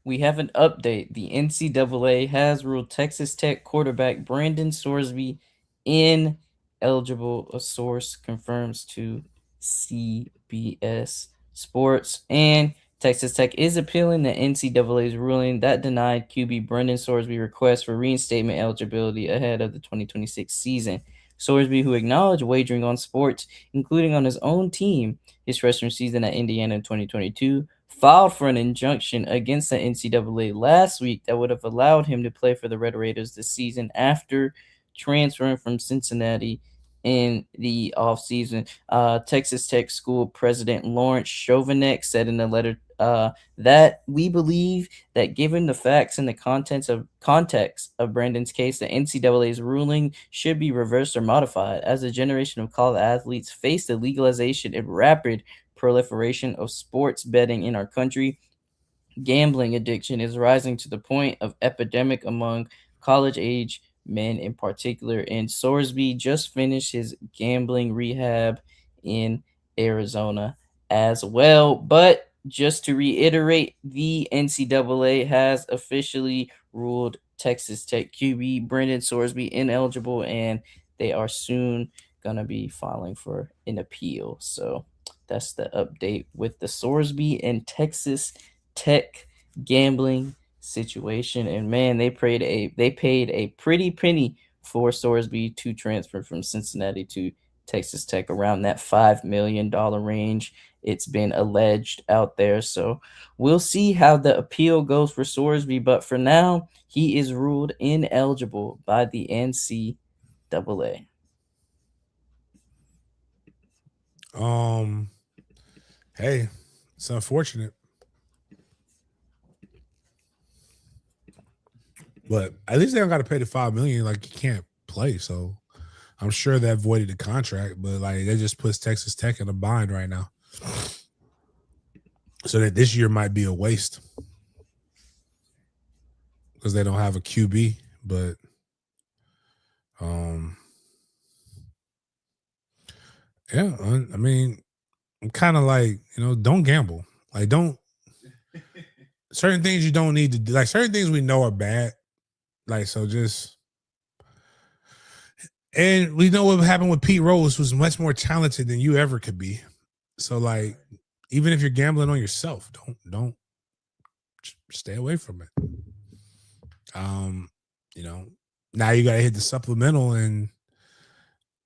We have an update. The NCAA has ruled Texas Tech quarterback Brandon Sorsby ineligible. A source confirms to CBS Sports. And Texas Tech is appealing the NCAA's ruling that denied QB Brendan Sorsby request for reinstatement eligibility ahead of the 2026 season. Sorsby, who acknowledged wagering on sports, including on his own team, his freshman season at Indiana in 2022, filed for an injunction against the NCAA last week that would have allowed him to play for the Red Raiders this season after transferring from Cincinnati in the offseason. Texas Tech School President Lawrence Chauvinek said in a letter that we believe that given the facts and the context of Brandon's case, the NCAA's ruling should be reversed or modified as a generation of college athletes face the legalization and rapid proliferation of sports betting in our country. Gambling addiction is rising to the point of epidemic among college age men in particular, and Sorsby just finished his gambling rehab in Arizona as well. But just to reiterate, the NCAA has officially ruled Texas Tech QB Brendan Sorsby ineligible, and they are soon going to be filing for an appeal. So that's the update with the Sorsby and Texas Tech gambling situation. And man, they paid a pretty penny for Sorsby to transfer from Cincinnati to Texas Tech, around that $5 million range. It's been alleged out there. So we'll see how the appeal goes for Sorsby. But for now, he is ruled ineligible by the NCAA. Hey, it's unfortunate, but at least they don't got to pay the $5 million. Like, you can't play, so I'm sure that voided the contract. But like, that just puts Texas Tech in a bind right now, so that this year might be a waste because they don't have a QB. But um, yeah, I mean, I'm kind of like, don't gamble. Like, don't certain things you don't need to do. Like, certain things we know are bad. Like, so just, and we know what happened with Pete Rose, who's much more talented than you ever could be. So like, even if you're gambling on yourself, don't stay away from it. Um, you know, now you got to hit the supplemental, and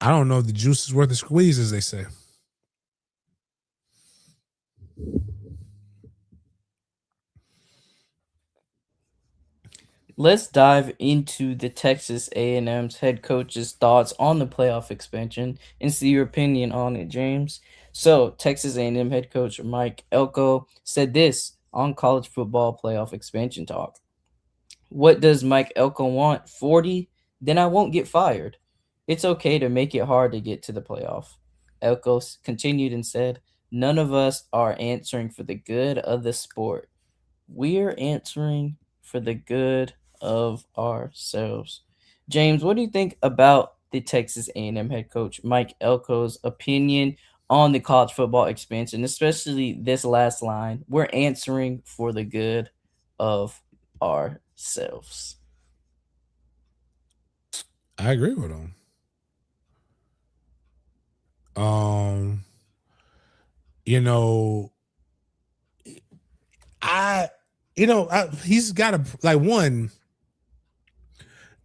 I don't know if the juice is worth the squeeze, as they say. Let's dive into the Texas A&M's head coach's thoughts on the playoff expansion and see your opinion on it, James. So, Texas A&M head coach Mike Elko said this on college football playoff expansion talk. What does Mike Elko want? 40? Then I won't get fired. It's okay to make it hard to get to the playoff. Elko continued and said, none of us are answering for the good of the sport. We're answering for the good of ourselves. James, what do you think about the Texas A&M head coach Mike Elko's opinion on the college football expansion, especially this last line. We're answering for the good of ourselves. I agree with him. You know, he's got a like one,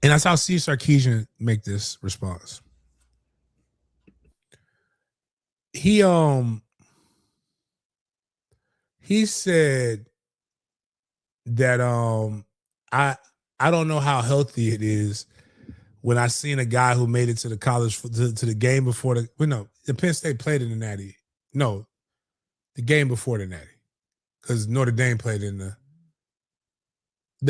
and that's how Steve Sarkisian make this response. He said that I don't know how healthy it is when I seen a guy who made it to the college to the game before the Penn State played in the Natty. No, the game before the Natty, because Notre Dame played in the.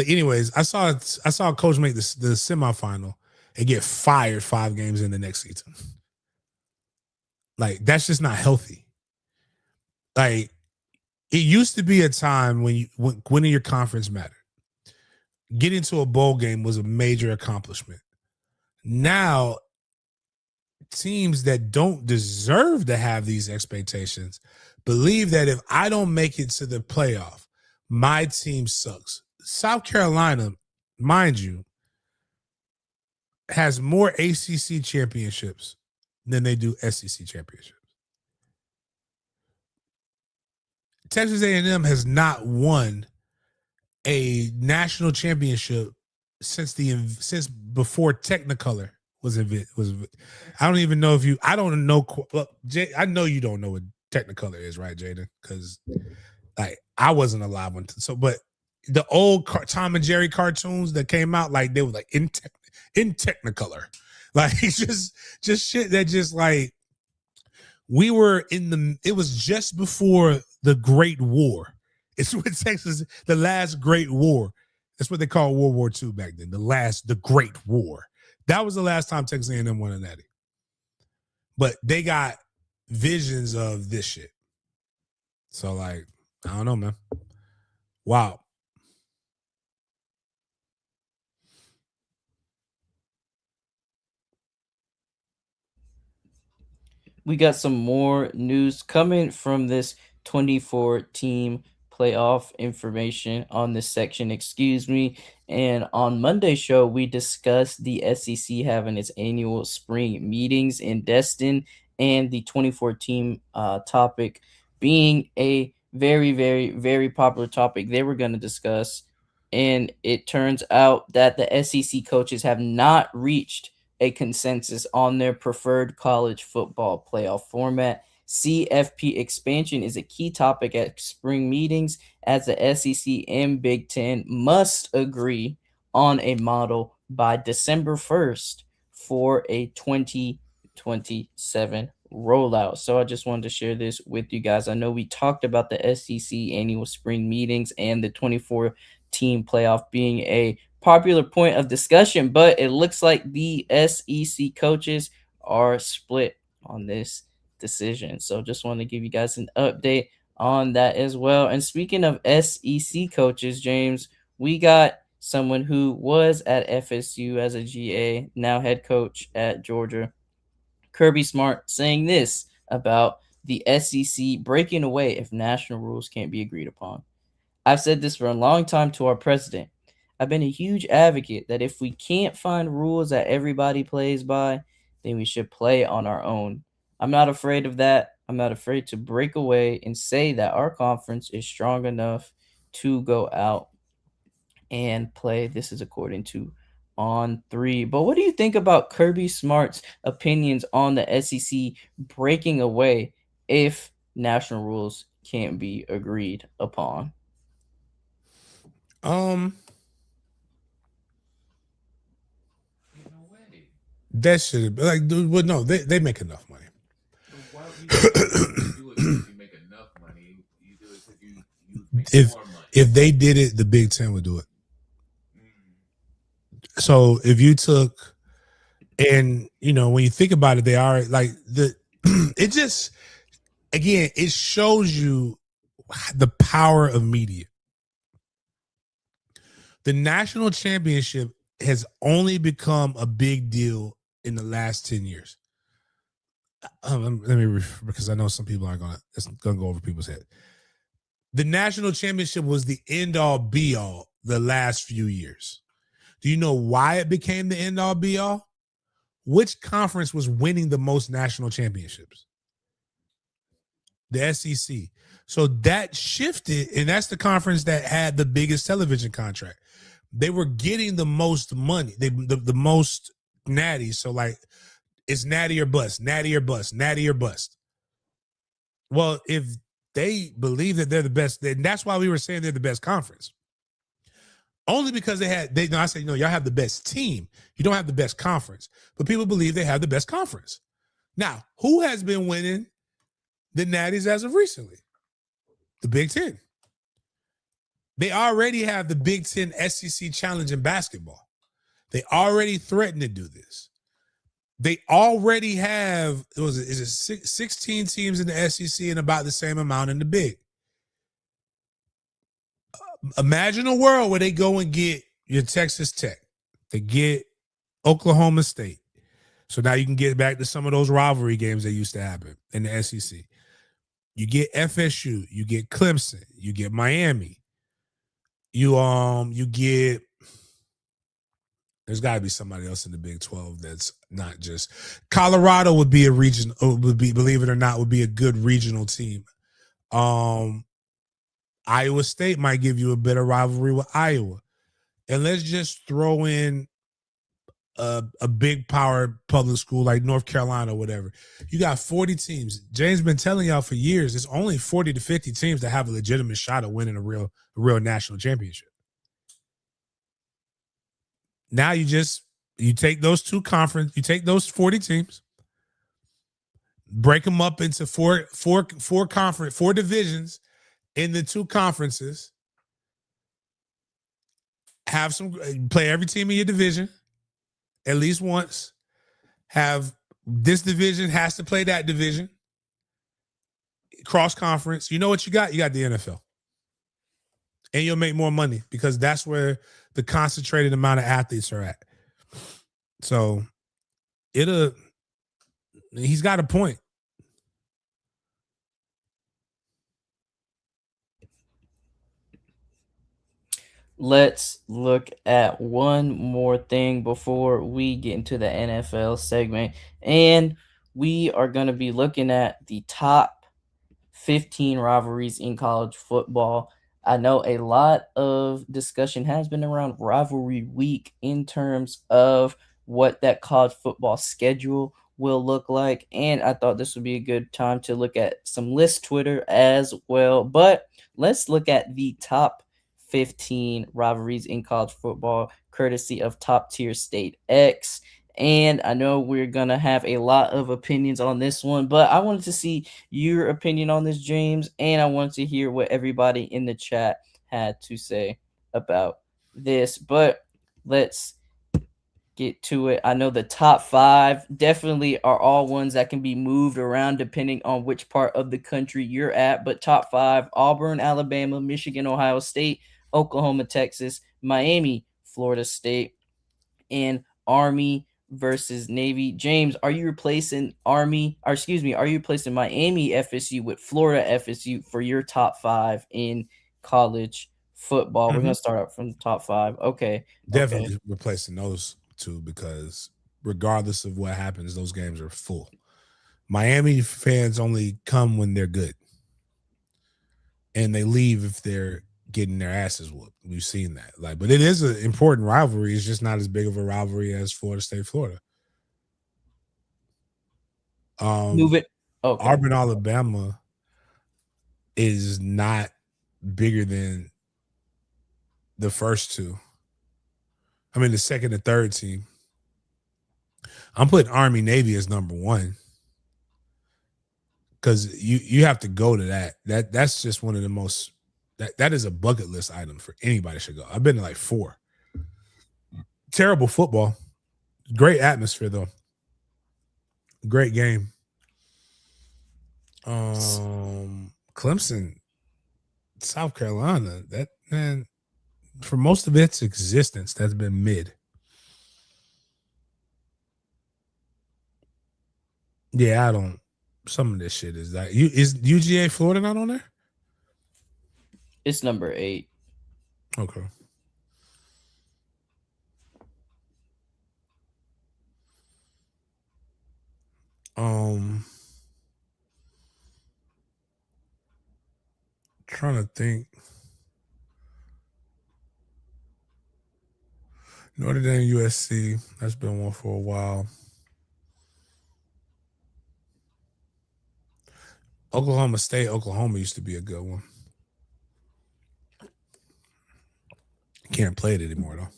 Anyways, I saw a coach make the semifinal and get fired 5 games in the next season. Like, that's just not healthy. Like, it used to be a time when winning your conference mattered. Getting to a bowl game was a major accomplishment. Now, teams that don't deserve to have these expectations believe that if I don't make it to the playoff, my team sucks. South Carolina, mind you, has more ACC championships than they do SEC championships. Texas A&M has not won a national championship since before Technicolor was invented. I don't even know if you. I don't know. Look, Jay, I know you don't know what Technicolor is, right, Jaden? Because like I wasn't alive when. So, but the old Tom and Jerry cartoons that came out, like they were like in Technicolor, like just shit that just like we were in the. It was just before the Great War. It's what Texas, the last Great War. That's what they called World War II back then. The Great War. That was the last time Texas A&M won a natty. But they got visions of this shit. So, like, I don't know, man. Wow. We got some more news coming from this 24 team playoff information on this section, excuse me. And on Monday's show, we discussed the SEC having its annual spring meetings in Destin and the 24 team topic being a very, very, very popular topic they were going to discuss. And it turns out that the SEC coaches have not reached a consensus on their preferred college football playoff format. CFP expansion is a key topic at spring meetings as the SEC and Big Ten must agree on a model by December 1st for a 2027 rollout. So I just wanted to share this with you guys. I know we talked about the SEC annual spring meetings and the 24 team playoff being a popular point of discussion, but it looks like the SEC coaches are split on this decision. So just want to give you guys an update on that as well. And speaking of SEC coaches, James, we got someone who was at FSU as a GA, now head coach at Georgia, Kirby Smart, saying this about the SEC breaking away if national rules can't be agreed upon. I've said this for a long time to our president. I've been a huge advocate that if we can't find rules that everybody plays by, then we should play on our own. I'm not afraid of that. I'm not afraid to break away and say that our conference is strong enough to go out and play. This is according to On3. But what do you think about Kirby Smart's opinions on the SEC breaking away if national rules can't be agreed upon? That should like, well, no, they make enough money. Why don't you do it because you make enough money? You do it because you make more money. If they did it, the Big Ten would do it. So if you took, and when you think about it, they are like it just, again, it shows you the power of media. The national championship has only become a big deal in the last 10 years. Let me because I know some people aren't gonna go over people's head. The national championship was the end all be all the last few years. Do you know why it became the end all be all? Which conference was winning the most national championships? The SEC. So that shifted, and that's the conference that had the biggest television contract. They were getting the most money, the most natties. So like, it's natty or bust, natty or bust, natty or bust. Well, if they believe that they're the best, then that's why we were saying they're the best conference. Only because I said, y'all have the best team. You don't have the best conference. But people believe they have the best conference. Now, who has been winning the natties as of recently? The Big Ten. They already have the Big Ten SEC Challenge in basketball. They already threatened to do this. They already have, is it 16 teams in the SEC and about the same amount in the Big. Imagine a world where they go and get your Texas Tech. They get Oklahoma State. So now you can get back to some of those rivalry games that used to happen in the SEC. You get FSU, you get Clemson, you get Miami. You get, there's got to be somebody else in the Big 12 that's not just Colorado would be a region, believe it or not, would be a good regional team. Iowa State might give you a better rivalry with Iowa. And let's just throw in a big power public school like North Carolina or whatever. You got 40 teams. James been telling y'all for years, it's only 40 to 50 teams that have a legitimate shot at winning a real national championship. Now you take those two conference, you take those 40 teams, break them up into four divisions in the two conferences, play every team in your division at least once, have this division has to play that division, cross conference. You know what you got? You got the NFL. And you'll make more money because that's where the concentrated amount of athletes are at. So he's got a point. Let's look at one more thing before we get into the NFL segment. And we are going to be looking at the top 15 rivalries in college football. I know a lot of discussion has been around rivalry week in terms of what that college football schedule will look like. And I thought this would be a good time to look at some list Twitter as well. But let's look at the top 15 rivalries in college football, courtesy of Top Tier State X. And I know we're going to have a lot of opinions on this one, but I wanted to see your opinion on this, James, and I wanted to hear what everybody in the chat had to say about this. But let's get to it. I know the top 5 definitely are all ones that can be moved around depending on which part of the country you're at, but top 5: Auburn, Alabama, Michigan, Ohio State, Oklahoma, Texas, Miami, Florida State, and Army versus Navy. James, are you replacing Are you replacing Miami FSU with Florida FSU for your top 5 in college football? We're going to start out from the top 5. Okay. Definitely replacing those two because regardless of what happens, those games are full. Miami fans only come when they're good. And they leave if they're getting their asses whooped. We've seen that. But it is an important rivalry. It's just not as big of a rivalry as Florida State, Florida. Move it. Okay. Auburn, Alabama is not bigger than the first two. I mean, the second and third team. I'm putting Army Navy as number 1. Because you have to go to that. That's just one of the most that is a bucket list item for anybody should go. I've been to like 4. Terrible football. Great atmosphere though. Great game. Clemson, South Carolina, that man, for most of its existence, that's been mid. Yeah, I don't. Some of this shit is that you is UGA Florida not on there? It's number 8. Okay. Um, trying to think. Notre Dame USC. That's been one for a while. Oklahoma State, Oklahoma used to be a good one. Can't play it anymore though.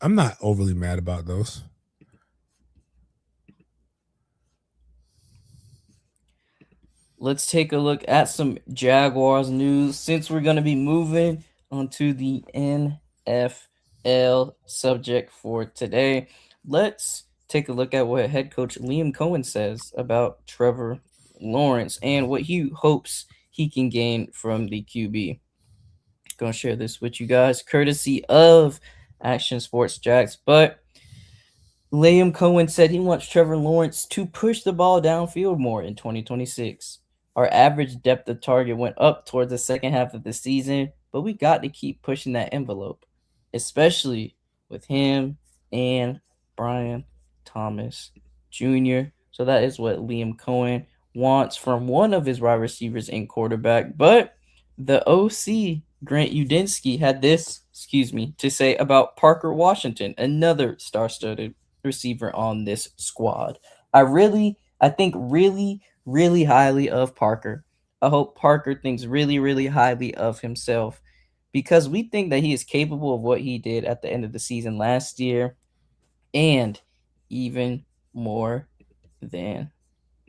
I'm not overly mad about those. Let's take a look at some Jaguars news since we're going to be moving onto the NFL subject for today. Let's take a look at what head coach Liam Cohen says about Trevor Lawrence and what he hopes he can gain from the QB. Gonna share this with you guys, courtesy of Action Sports Jacks. But Liam Cohen said he wants Trevor Lawrence to push the ball downfield more in 2026. Our average depth of target went up towards the second half of the season, but we got to keep pushing that envelope, especially with him and Brian Thomas Jr. So that is what Liam Cohen wants from one of his wide receivers and quarterback. But the OC, Grant Udinsky, had this, to say about Parker Washington, another star-studded receiver on this squad. I think really highly of Parker. I hope Parker thinks really highly of himself because we think that he is capable of what he did at the end of the season last year and even more than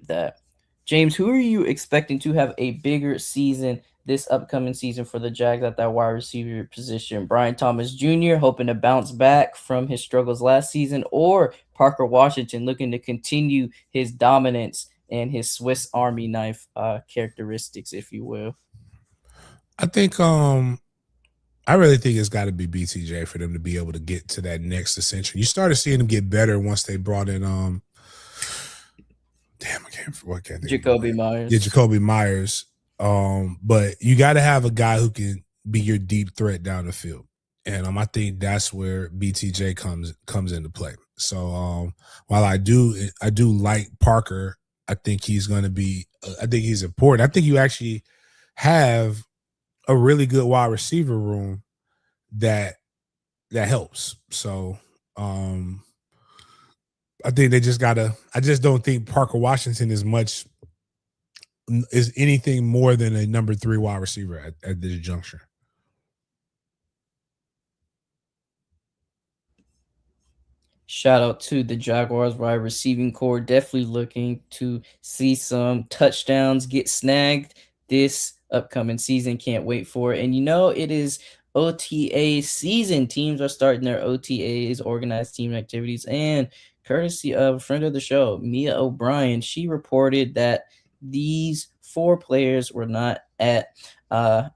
that. James, who are you expecting to have a bigger season this upcoming season for the Jags at that wide receiver position? Brian Thomas Jr. hoping to bounce back from his struggles last season, or Parker Washington looking to continue his dominance and his Swiss Army knife characteristics, if you will? I think I really think it's got to be BTJ for them to be able to get to that next ascension. You started seeing them get better once they brought in damn, I can't think of Jacoby it. Myers. Yeah, Jacoby Myers. But you got to have a guy who can be your deep threat down the field, and I think that's where BTJ comes into play. So while I do like Parker, I think he's going to be. I think he's important. I think you actually have a really good wide receiver room that helps. So I think they just gotta. I just don't think Parker Washington is anything more than a number 3 wide receiver at this juncture. Shout out to the Jaguars wide receiving core. Definitely looking to see some touchdowns get snagged this upcoming season. Can't wait for it. And it is OTA season. Teams are starting their OTAs, organized team activities, and courtesy of a friend of the show, Mia O'Brien, she reported that these 4 players were not at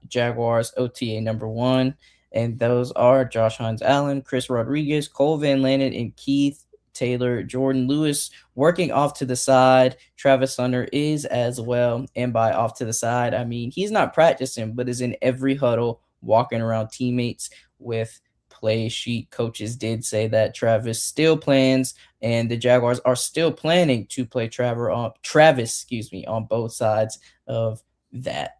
Jaguars OTA number 1, and those are Josh Hines Allen, Chris Rodriguez, Cole Van Lannon, and Keith Taylor. Jordan Lewis working off to the side. Travis Hunter is as well. And by off to the side, I mean he's not practicing, but is in every huddle, walking around teammates with play sheet. Coaches did say that Travis still plans, and the Jaguars are still planning to play Travis, on both sides of that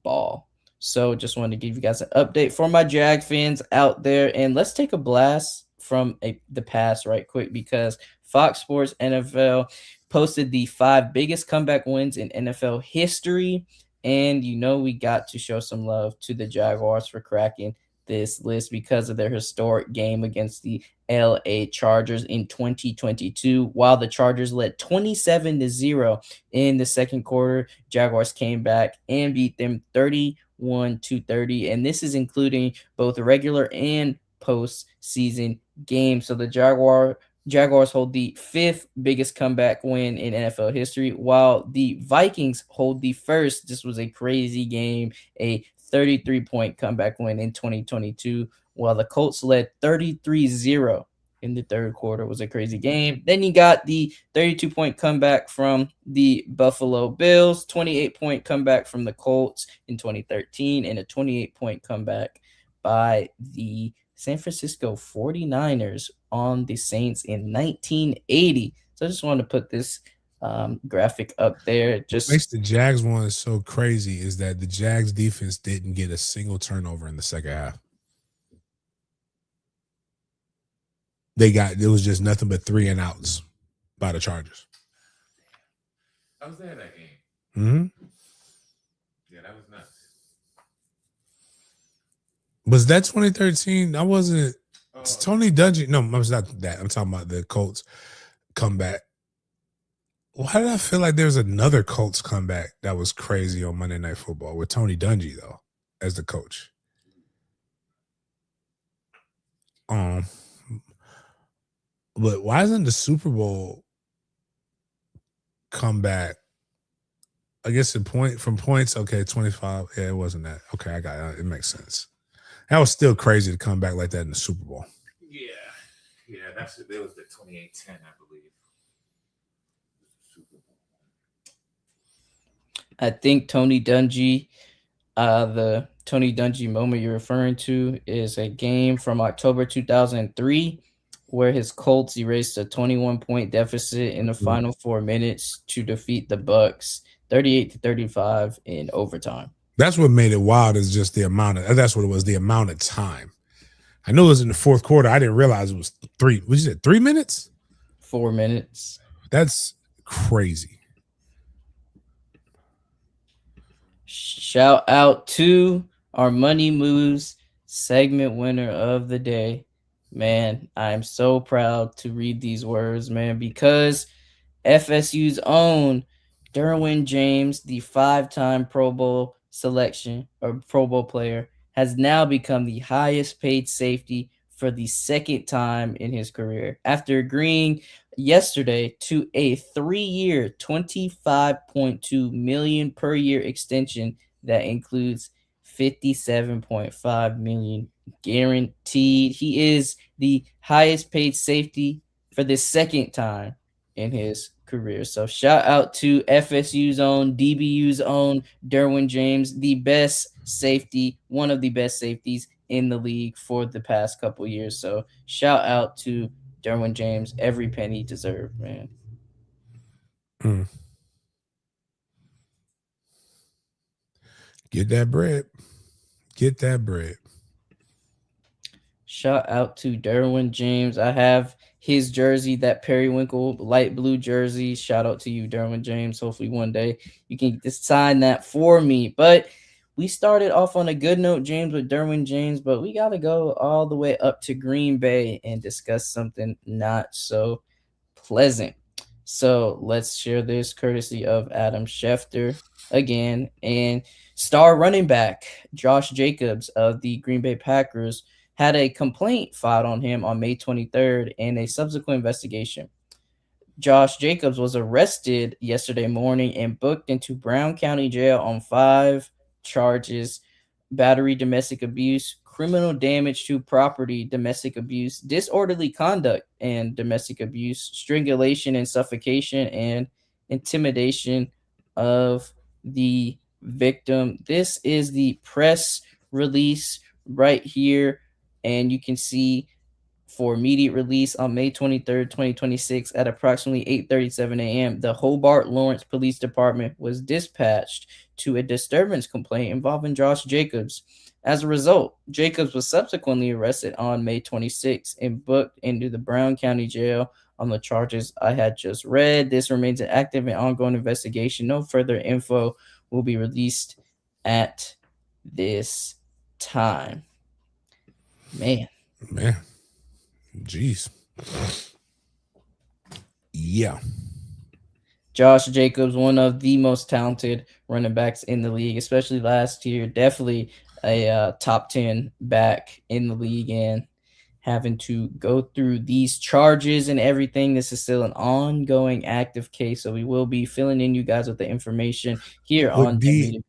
ball. So just wanted to give you guys an update for my Jag fans out there. And let's take a blast from the past right quick, because Fox Sports NFL posted the 5 biggest comeback wins in NFL history. And we got to show some love to the Jaguars for cracking this list because of their historic game against the LA Chargers in 2022. While the Chargers led 27-0 in the second quarter, Jaguars came back and beat them 31-30. And this is including both regular and postseason games. So the Jaguars hold the 5th biggest comeback win in NFL history, while the Vikings hold the first. This was a crazy game, a 33-point comeback win in 2022, while the Colts led 33-0 in the third quarter was a crazy game. Then you got the 32-point comeback from the Buffalo Bills, 28-point comeback from the Colts in 2013, and a 28-point comeback by the San Francisco 49ers on the Saints in 1980. So I just wanted to put this graphic up there. What Just makes the Jags one so crazy is that the Jags defense didn't get a single turnover in the second half. It was just nothing but 3 and outs by the Chargers. I was there that game. Mm-hmm. Yeah, that was nuts. Was that 2013? I wasn't. It's Oh, Tony Dungy. No, it's not that. I'm talking about the Colts comeback. Why did I feel like there was another Colts comeback that was crazy on Monday Night Football with Tony Dungy though as the coach? But why isn't the Super Bowl comeback? I guess from points. Okay, 25. Yeah, it wasn't that. Okay, I got it. It makes sense. That was still crazy to come back like that in the Super Bowl. yeah. Yeah, it was the 28-10, I believe. I think the Tony Dungy moment you're referring to is a game from October 2003 where his Colts erased a 21-point deficit in the final 4 minutes to defeat the Bucks 38-35 in overtime. That's what made it wild is just the amount of, that's what it was, the amount of time. I knew it was in the fourth quarter. I didn't realize it was 3. What you said, 3 minutes? 4 minutes. That's crazy. Shout out to our Money Moves segment winner of the day. Man, I'm so proud to read these words, man, because FSU's own Derwin James, the 5-time Pro Bowl selection or Pro Bowl player, has now become the highest paid safety for the second time in his career after agreeing yesterday to a 3-year, $25.2 million per year extension that includes $57.5 million guaranteed. He is the highest paid safety for the second time in his career. So shout out to FSU's own, DBU's own Derwin James, the best safety, one of the best safeties in the league for the past couple years. So shout out to Derwin James, every penny deserved, man. Mm. Get that bread. Get that bread. Shout out to Derwin James. I have his jersey, that periwinkle light blue jersey. Shout out to you, Derwin James. Hopefully one day you can just sign that for me. But we started off on a good note, James, with Derwin James, but we got to go all the way up to Green Bay and discuss something not so pleasant. So let's share this courtesy of Adam Schefter again. And star running back Josh Jacobs of the Green Bay Packers had a complaint filed on him on May 23rd and a subsequent investigation. Josh Jacobs was arrested yesterday morning and booked into Brown County Jail on 5 charges: battery, domestic abuse, criminal damage to property, domestic abuse, disorderly conduct and domestic abuse, strangulation and suffocation, and intimidation of the victim. This is the press release right here, and you can see for immediate release on May 23rd, 2026 at approximately 8:37 a.m. The Hobart Lawrence Police Department was dispatched to a disturbance complaint involving Josh Jacobs. As a result, Jacobs was subsequently arrested on May 26th and booked into the Brown County Jail on the charges I had just read. This remains an active and ongoing investigation. No further info will be released at this time. Man. Jeez. Yeah. Josh Jacobs, one of the most talented running backs in the league, especially last year. Definitely a top 10 back in the league, and having to go through these charges and everything. This is still an ongoing active case, so we will be filling in you guys with the information here on DA?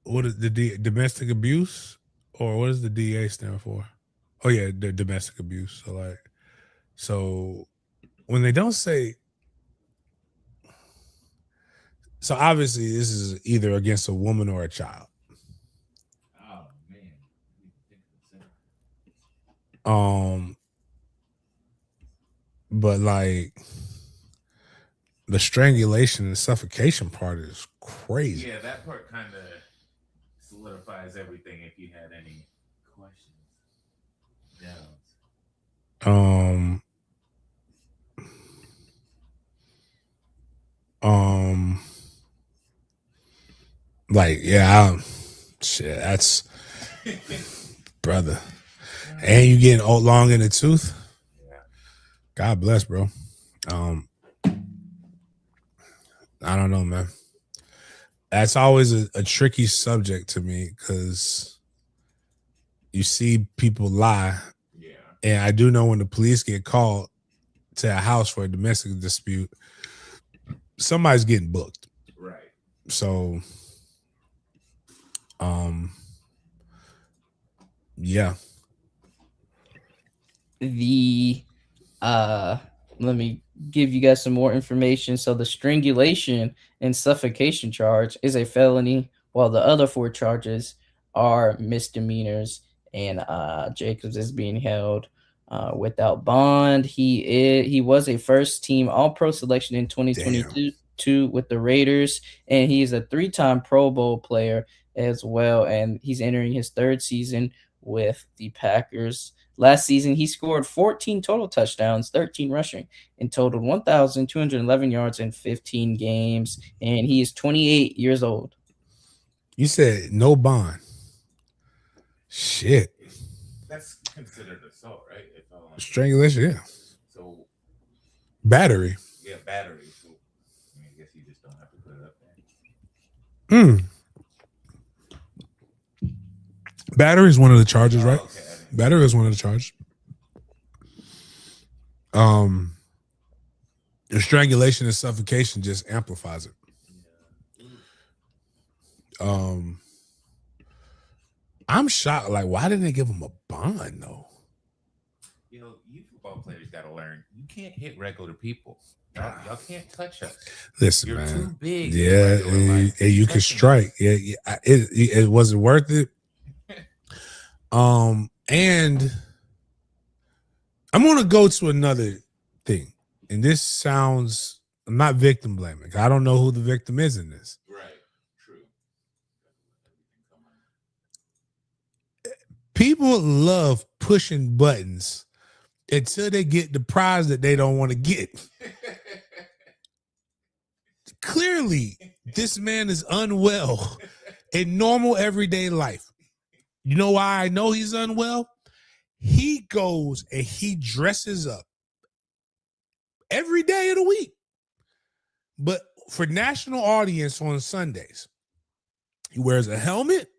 What is the domestic abuse, or what does the DA stand for? Oh yeah, the domestic abuse. So when they don't say, so obviously this is either against a woman or a child. Oh man. Um, but like the strangulation and suffocation part is crazy. Yeah, that part kind of solidifies everything. If you had any questions, doubts. Um, um, like yeah, shit, that's brother. And you getting old long in the tooth. Yeah. God bless, bro. I don't know, man. That's always a tricky subject to me because you see people lie. Yeah. And I do know when the police get called to a house for a domestic dispute, somebody's getting booked. Right. So, yeah. Let me give you guys some more information. So the strangulation and suffocation charge is a felony, while the other 4 charges are misdemeanors. And Jacobs is being held without bond. He was a first team All Pro selection in 2022 with the Raiders, and he's a 3-time Pro Bowl player as well. And he's entering his 3rd season with the Packers. Last season, he scored 14 total touchdowns, 13 rushing, and totaled 1,211 yards in 15 games. And he is 28 years old. You said no bond. Shit. That's considered assault, right? Strangulation, yeah. So battery. Yeah, battery. So I guess you just don't have to put it up there. Battery is one of the charges, right? Okay. Battery is one of the charges. The strangulation and suffocation just amplifies it. I'm shocked. Like, why didn't they give him a bond though? You football players got to learn. You can't hit regular people. Y'all can't touch us. Listen, You're man. too big. Yeah, and you can strike. Yeah, it wasn't worth it. And I'm gonna go to another thing, and this sounds. I'm not victim blaming. I don't know who the victim is in this. Right. True. People love pushing buttons until they get the prize that they don't want to get. Clearly, this man is unwell in normal everyday life. You know why I know he's unwell? He goes and he dresses up every day of the week. But for national audience on Sundays, he wears a helmet,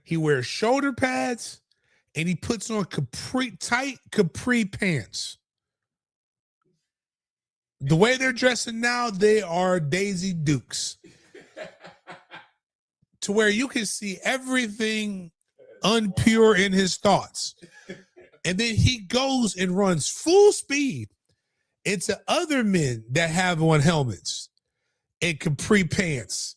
he wears shoulder pads, and he puts on tight capri pants. The way they're dressing now, they are Daisy Dukes. To where you can see everything unpure in his thoughts. And then he goes and runs full speed into other men that have on helmets and capri pants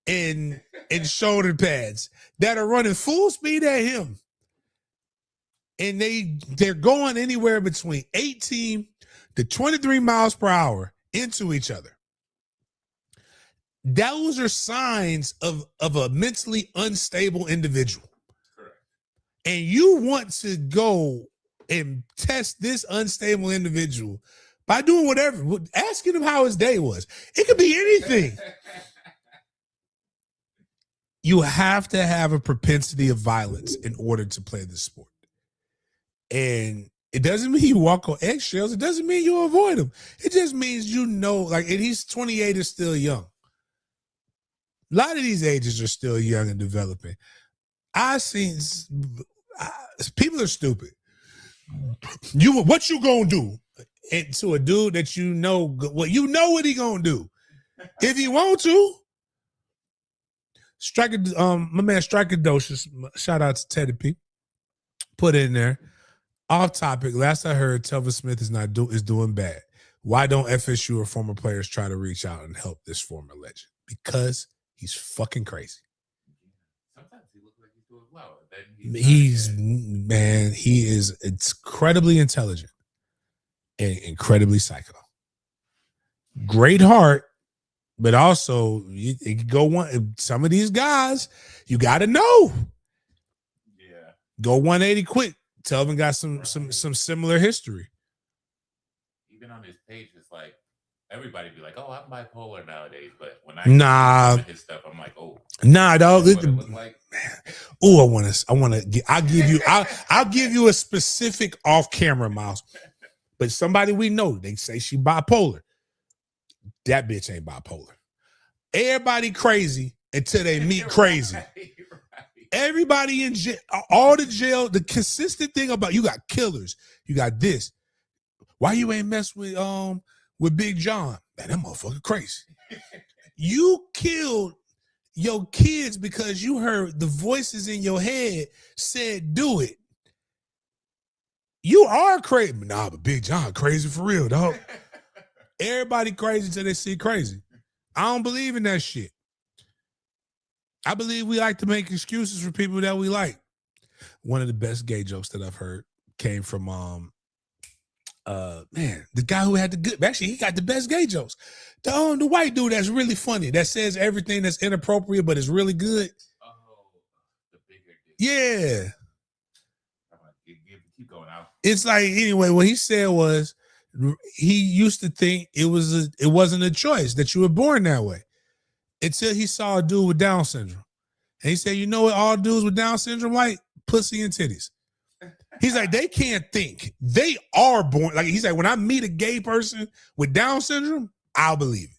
and shoulder pads that are running full speed at him. And they're going anywhere between 18 to 23 miles per hour into each other. Those are signs of a mentally unstable individual. Correct. And you want to go and test this unstable individual by doing whatever, asking him how his day was. It could be anything. You have to have a propensity of violence in order to play this sport. And it doesn't mean you walk on eggshells. It doesn't mean you avoid them. It just means and he's 28 is still young. A lot of these ages are still young and developing. People are stupid. What you gonna do? And to a dude that you know what he gonna do. If he want to, my man Striker Docious, shout out to Teddy P. put in there. Off topic. Last I heard, Telvin Smith is doing bad. Why don't FSU or former players try to reach out and help this former legend? Because he's fucking crazy. Sometimes he looks like he's doing well. Then He is incredibly intelligent and incredibly psycho. Great heart, but also it could go one. Some of these guys, you got to know. Yeah. Go 180 quick. Telvin got some similar history. Even on his page, it's like everybody be like, "Oh, I'm bipolar nowadays," but when I see some of his stuff, I'm like, "Oh, dog. what it look like?" Oh, I'll give you a specific off camera, Miles. But somebody we know, they say she bipolar. That bitch ain't bipolar. Everybody crazy until they meet crazy. Right. Everybody in jail, all the jail, the consistent thing about you got killers, you got this. Why you ain't mess with Big John? Man, that motherfucker crazy. You killed your kids because you heard the voices in your head said do it. You are crazy. Nah, but Big John crazy for real, dog. Everybody crazy until they see crazy. I don't believe in that shit. I believe we like to make excuses for people that we like. One of the best gay jokes that I've heard came from the guy who had the good. Actually, he got the best gay jokes. The white dude that's really funny, that says everything that's inappropriate but is really good. Oh, the bigger dude. Yeah. Keep going out. It's like, anyway, what he said was he used to think it wasn't a choice, that you were born that way, until he saw a dude with Down syndrome. And he said, you know what all dudes with Down syndrome like? Pussy and titties. He's like, they can't think. They are born. Like, he's like, when I meet a gay person with Down syndrome, I'll believe it.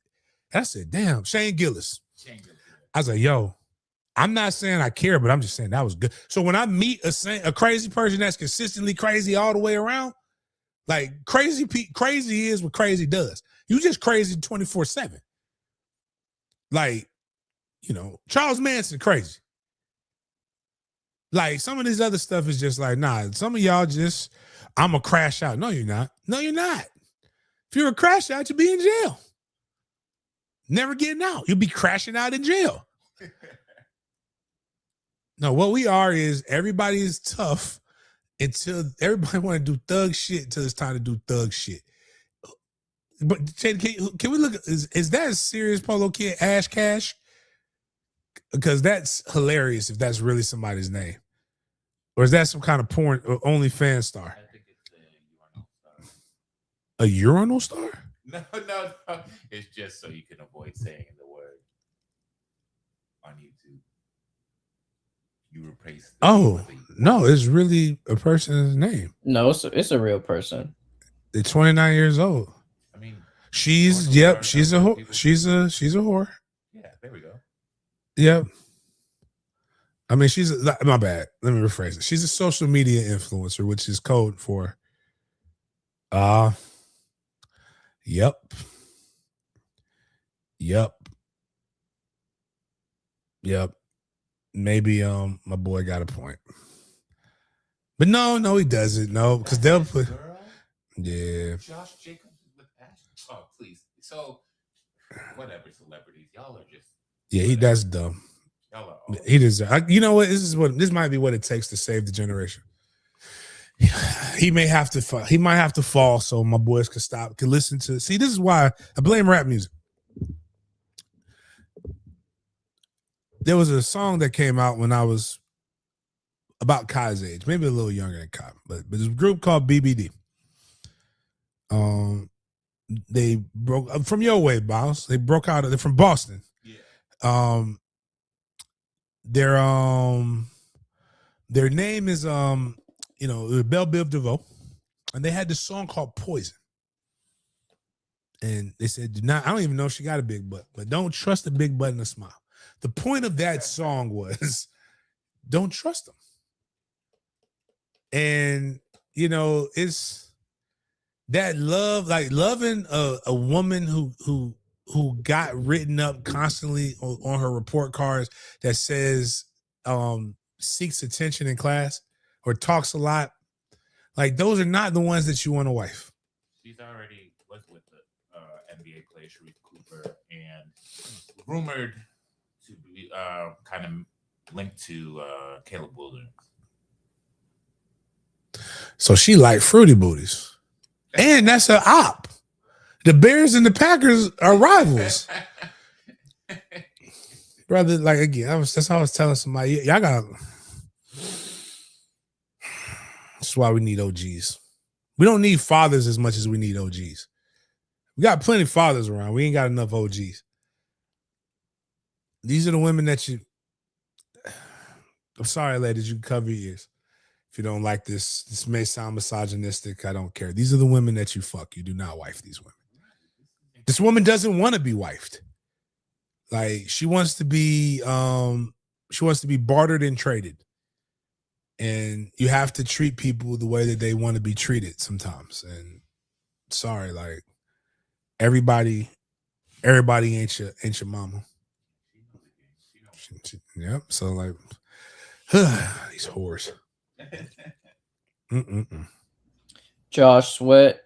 And I said, damn, Shane Gillis. I was like, yo, I'm not saying I care, but I'm just saying that was good. So when I meet a crazy person that's consistently crazy all the way around, like crazy is what crazy does. You just crazy 24/7. Like, Charles Manson crazy. Like, some of this other stuff is just like, nah, some of y'all just, I'm a crash out. No, you're not. No, you're not. If you're a crash out, you'll be in jail. Never getting out. You'll be crashing out in jail. No, what we are is everybody is tough until everybody want to do thug shit until it's time to do thug shit. But can we look? Is that a serious Polo Kid Ash Cash? Because that's hilarious if that's really somebody's name. Or is that some kind of porn or OnlyFans star? I think it's a urinal star. A urinal star? No. It's just so you can avoid saying the word on YouTube. You replace. No, it's really a person's name. No, it's a real person. They're 29 years old. I mean, she's a whore. She's a whore. Yeah, there we go. Yep. I mean, my bad. Let me rephrase it. She's a social media influencer, which is code for, yep. Maybe my boy got a point, but no, he doesn't. No, because they'll put, yeah. Josh Jacobs with Ash. Oh, please. So, whatever celebrities, y'all are just. Yeah, that's dumb. He deserves. You know what? This might be what it takes to save the generation. He might have to fall so my boys can listen to. See, this is why I blame rap music. There was a song that came out when I was about Kai's age, maybe a little younger than Kai, but there's a group called BBD. They broke from your way, boss. They broke out. They're from Boston. Yeah. Their name is Belle Biv DeVoe, and they had this song called Poison. And they said, I don't even know if she got a big butt, but don't trust a big butt and a smile. The point of that song was don't trust them. And it's that love, like loving a woman who got written up constantly on her report cards that says seeks attention in class. or talks a lot, like those are not the ones that you want to wife. She's already was with the NBA player Sharif Cooper and rumored to be kind of linked to Caleb Williams. So she like fruity booties. And that's an op. The Bears and the Packers are rivals. Brother, like again, that's how I was telling somebody. Y'all got. That's why we need OGs. We don't need fathers as much as we need OGs. We got plenty of fathers around. We ain't got enough OGs. These are the women that you. I'm sorry, ladies, you can cover your ears. If you don't like this, this may sound misogynistic. I don't care. These are the women that you fuck. You do not wife these women. This woman doesn't want to be wifed. Like she wants to be bartered and traded. And you have to treat people the way that they want to be treated sometimes. And sorry, like everybody ain't your mama. Yep. So like these whores. Josh Sweat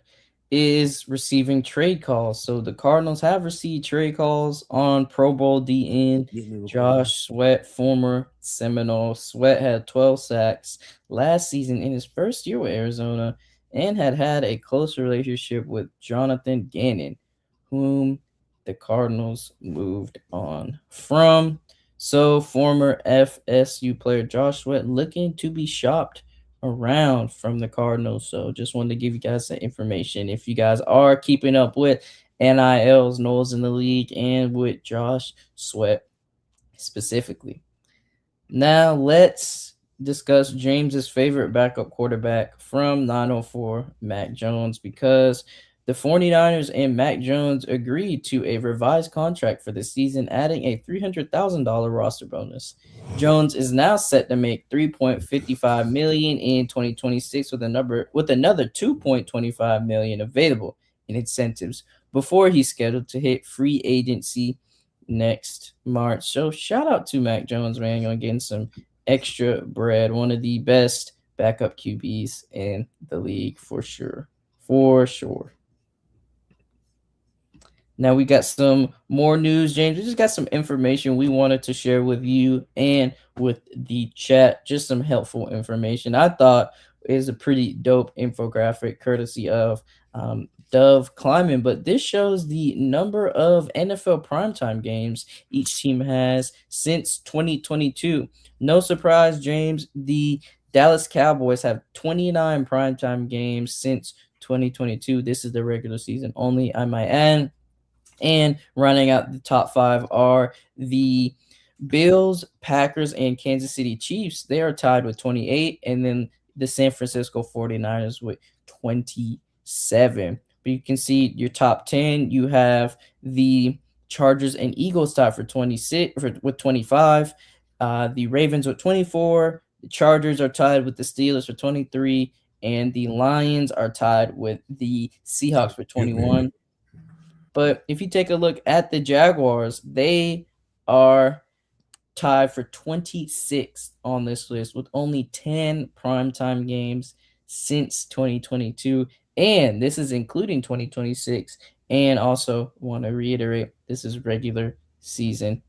is receiving trade calls. So the Cardinals have received trade calls on Pro Bowl DN Josh Sweat, former Seminole. Sweat had 12 sacks last season in his first year with Arizona and had a close relationship with Jonathan Gannon, whom the Cardinals moved on from. So former FSU player Josh Sweat looking to be shopped around from the Cardinals. So just wanted to give you guys that information. If you guys are keeping up with NILs, Knowles in the league, and with Josh Sweat specifically. Now let's discuss James's favorite backup quarterback from 904, Mac Jones, because the 49ers and Mac Jones agreed to a revised contract for the season, adding a $300,000 roster bonus. Jones is now set to make $3.55 million in 2026 with another $2.25 million available in incentives before he's scheduled to hit free agency next March. So shout out to Mac Jones, man, on getting some extra bread. One of the best backup QBs in the league for sure. For sure. Now we got some more news, James. We just got some information we wanted to share with you and with the chat. Just some helpful information. I thought is a pretty dope infographic courtesy of Dove Kleiman, but this shows the number of NFL primetime games each team has since 2022. No surprise, James, the Dallas Cowboys have 29 primetime games since 2022. This is the regular season only, I might add. And running out the top five are the Bills, Packers, and Kansas City Chiefs. They are tied with 28. And then the San Francisco 49ers with 27. But you can see your top 10. You have the Chargers and Eagles tied for 26 with 25. The Ravens with 24. The Chargers are tied with the Steelers for 23. And the Lions are tied with the Seahawks for 21. But if you take a look at the Jaguars, they are tied for 26th on this list with only 10 primetime games since 2022. And this is including 2026. And also want to reiterate, this is regular season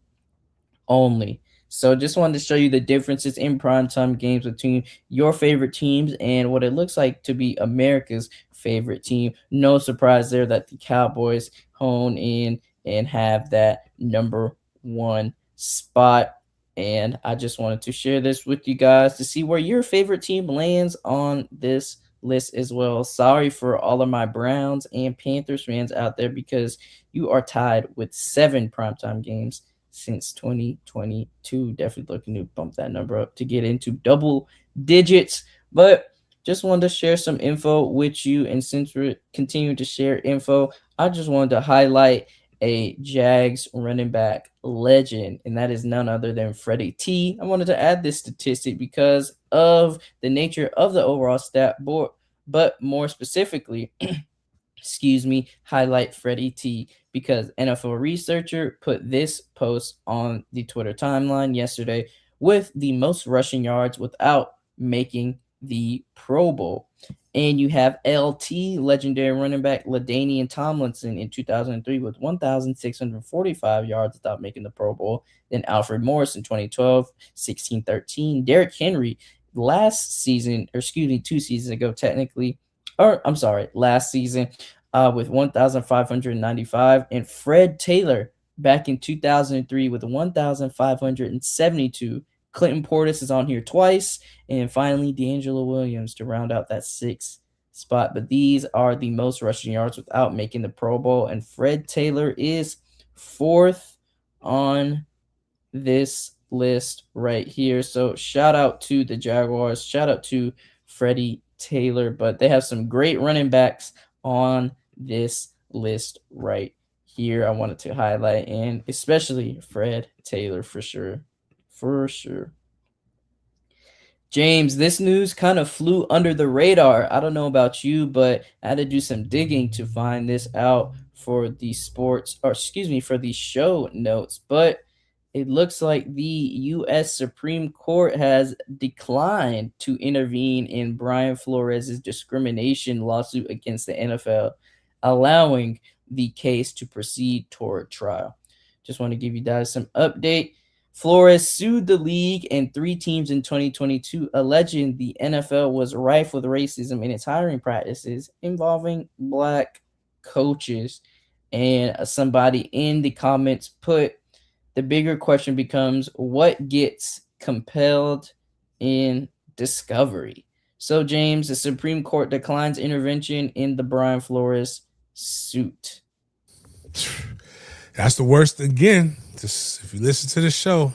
only. So just wanted to show you the differences in primetime games between your favorite teams and what it looks like to be America's favorite team. No surprise there that the Cowboys hone in and have that number one spot. And I just wanted to share this with you guys to see where your favorite team lands on this list as well. Sorry for all of my Browns and Panthers fans out there because you are tied with 7 primetime games since 2022. Definitely looking to bump that number up to get into double digits. But just wanted to share some info with you. And since we're continuing to share info, I just wanted to highlight a Jags running back legend, and that is none other than Freddie T. I wanted to add this statistic because of the nature of the overall stat board, but more specifically, highlight Freddie T because NFL researcher put this post on the Twitter timeline yesterday with the most rushing yards without making the Pro Bowl. And you have LT, legendary running back LaDainian Tomlinson in 2003 with 1,645 yards without making the Pro Bowl. Then Alfred Morris in 2012, 1613. Derrick Henry last season, or excuse me, 2 seasons ago, technically, or I'm sorry, last season with 1,595. And Fred Taylor back in 2003 with 1,572. Clinton Portis is on here twice. And finally, D'Angelo Williams to round out that sixth spot. But these are the most rushing yards without making the Pro Bowl. And Fred Taylor is fourth on this list right here. So shout out to the Jaguars. Shout out to Freddie Taylor. But they have some great running backs on this list right here. I wanted to highlight, and especially Fred Taylor for sure. For sure. James, this news kind of flew under the radar. I don't know about you, but I had to do some digging to find this out for the sports, or excuse me, for the show notes. But it looks like the U.S. Supreme Court has declined to intervene in Brian Flores' discrimination lawsuit against the NFL, allowing the case to proceed toward trial. Just want to give you guys some update. Flores sued the league and 3 teams in 2022, alleging the NFL was rife with racism in its hiring practices involving black coaches. And somebody in the comments put, the bigger question becomes what gets compelled in discovery. So, James, the Supreme Court declines intervention in the Brian Flores suit. That's the worst. Again, just if you listen to the show,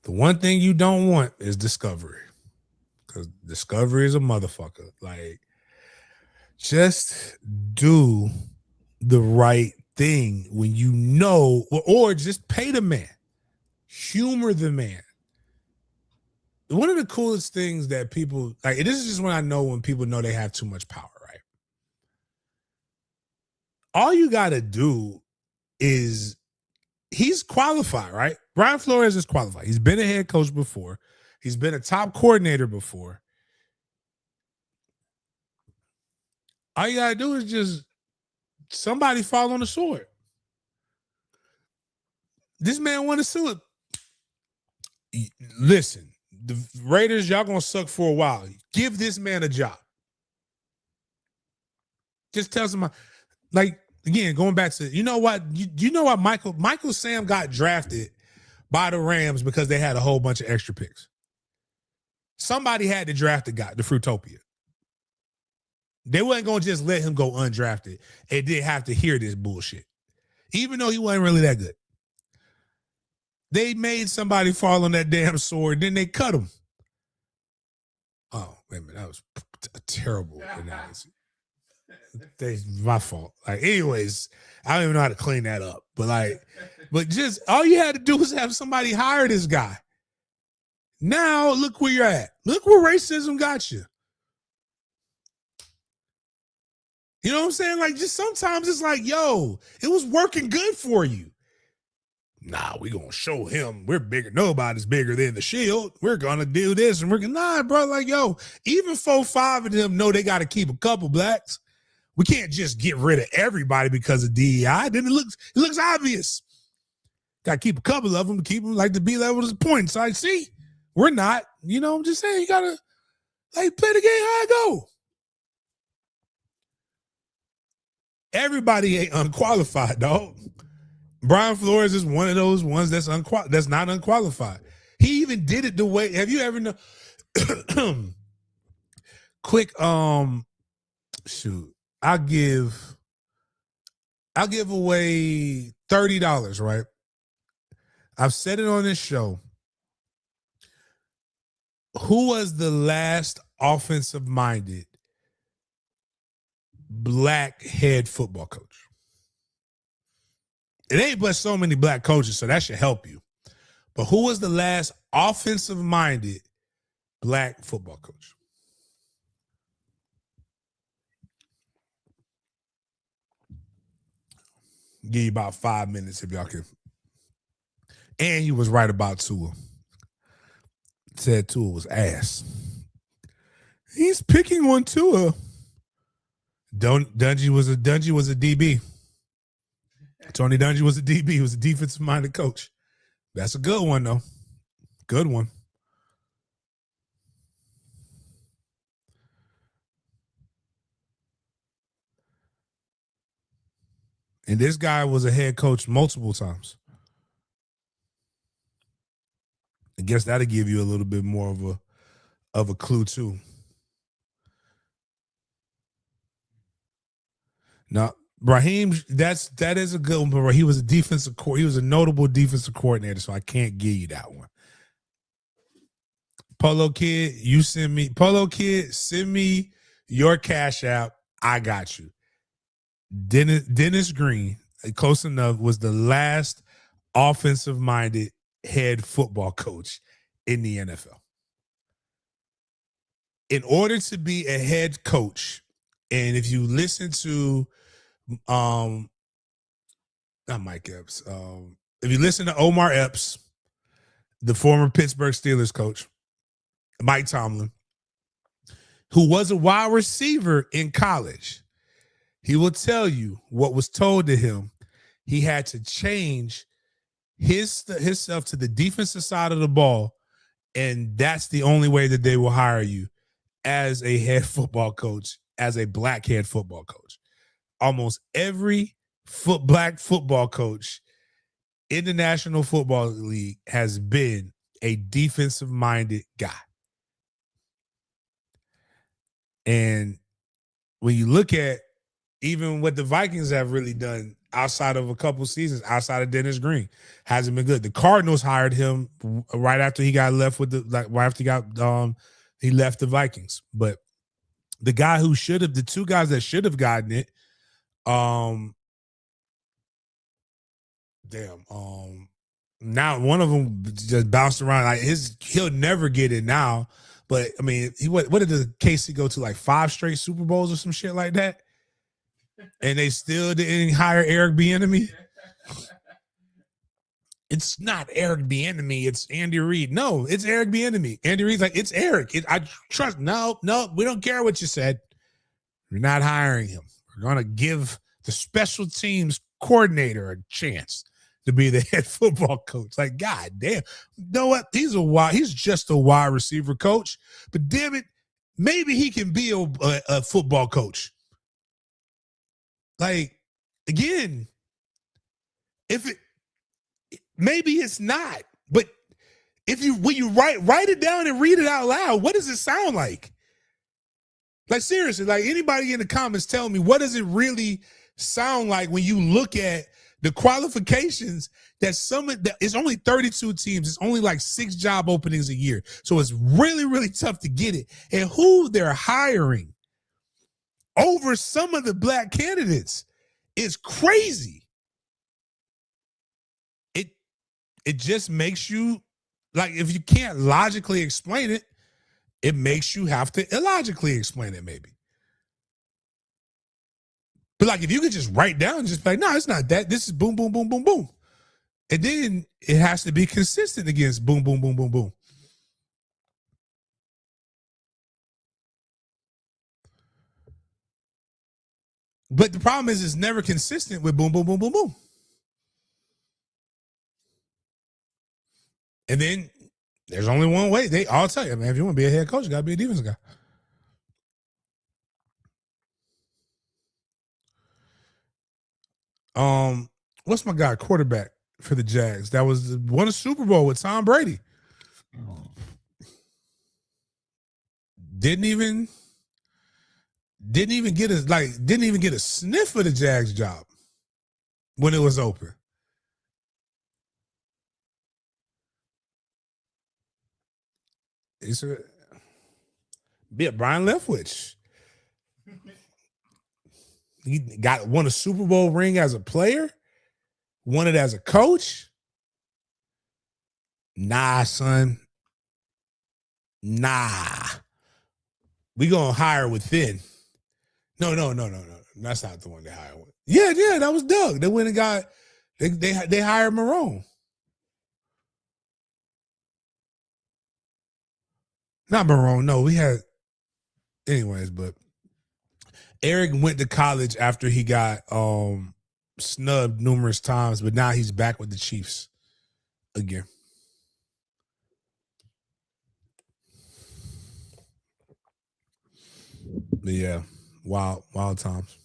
the one thing you don't want is discovery, because discovery is a motherfucker. Like, just do the right thing when you know, or just pay the man, humor the man. One of the coolest things that people like, this is just when I know when people know they have too much power, right? All you got to do is, he's qualified, right? Brian Flores is qualified. He's been a head coach before. He's been a top coordinator before. All you got to do is just somebody fall on the sword. This man want to sue it. Listen, the Raiders, y'all going to suck for a while. Give this man a job. Just tell somebody, like, again, going back to, you know what? You know what? Michael Sam got drafted by the Rams because they had a whole bunch of extra picks. Somebody had to draft the guy, the Fruitopia. They wasn't going to just let him go undrafted and didn't have to hear this bullshit, even though he wasn't really that good. They made somebody fall on that damn sword, then they cut him. Oh, wait a minute. That was a terrible analogy. That's my fault. Like, anyways, I don't even know how to clean that up. But just all you had to do was have somebody hire this guy. Now look where you're at. Look where racism got you. You know what I'm saying? Like, just sometimes it's like, yo, it was working good for you. Nah, we're going to show him we're bigger. Nobody's bigger than the Shield. We're going to do this. And we're going to, nah, bro, like, yo, even 4-5 of them know they got to keep a couple blacks. We can't just get rid of everybody because of DEI. Then it looks obvious. Got to keep a couple of them to keep them like the B level is points. I see. We're not. You know, I'm just saying you got to like play the game how it go. Everybody ain't unqualified, dog. Brian Flores is one of those ones that's not unqualified. He even did it the way. Have you ever know? Quick, shoot. I'll give away $30, right? I've said it on this show. Who was the last offensive-minded black head football coach? It ain't but so many black coaches, so that should help you. But who was the last offensive-minded black football coach? Give you about 5 minutes if y'all can. And he was right about Tua. Said Tua was ass. He's picking on Tua. Dungy was a DB. Tony Dungy was a DB. He was a defensive minded coach. That's a good one though. Good one. And this guy was a head coach multiple times. I guess that'll give you a little bit more of a clue too. Now, Raheem, that is a good one, but he was he was a notable defensive coordinator, so I can't give you that one. Polo Kid, send me your cash app. I got you. Dennis Green, close enough, was the last offensive-minded head football coach in the NFL. In order to be a head coach, and if you listen to not Mike Epps, if you listen to Omar Epps, the former Pittsburgh Steelers coach, Mike Tomlin, who was a wide receiver in college, he will tell you what was told to him. He had to change himself to the defensive side of the ball, and that's the only way that they will hire you as a head football coach, as a black head football coach. Almost every black football coach in the National Football League has been a defensive-minded guy. And when you look at even what the Vikings have really done outside of a couple seasons, outside of Dennis Green, hasn't been good. The Cardinals hired him right after he got left with right after he left the Vikings. But the two guys that should have gotten it, now one of them just bounced around. Like he'll never get it now. But I mean, what did the KC go to, like 5 straight Super Bowls or some shit like that? And they still didn't hire Eric Bieniemy. It's not Eric Bieniemy. It's Andy Reid. No, it's Eric Bieniemy. Andy Reid's like, it's Eric. I trust. No, we don't care what you said. We're not hiring him. We're going to give the special teams coordinator a chance to be the head football coach. Like, God damn. You know what? He's just a wide receiver coach. But damn it, maybe he can be a football coach. Like, again, maybe it's not. But when you write it down and read it out loud, what does it sound like? Like, seriously, like, anybody in the comments tell me, what does it really sound like when you look at the qualifications that it's only 32 teams. It's only like 6 job openings a year. So it's really, really tough to get it. And who they're hiring over some of the black candidates is crazy. It just makes you, like, if you can't logically explain it, it makes you have to illogically explain it, maybe. But, like, if you could just write down and just be like, no, it's not that. This is boom, boom, boom, boom, boom. And then it has to be consistent against boom, boom, boom, boom, boom. But the problem is it's never consistent with boom, boom, boom, boom, boom. And then there's only one way. They all tell you, man, if you want to be a head coach, you got to be a defense guy. What's my guy, quarterback for the Jags? That won a Super Bowl with Tom Brady. Didn't even get a sniff of the Jags job when it was open. Brian Leftwich. He won a Super Bowl ring as a player, won it as a coach. Nah, son. Nah. We gonna hire within. No. That's not the one they hired. Yeah, that was Doug. They went and got they hired Marone. Not Marone. No, we had anyways, but Eric went to college after he got snubbed numerous times, but now he's back with the Chiefs again. But yeah, wild times.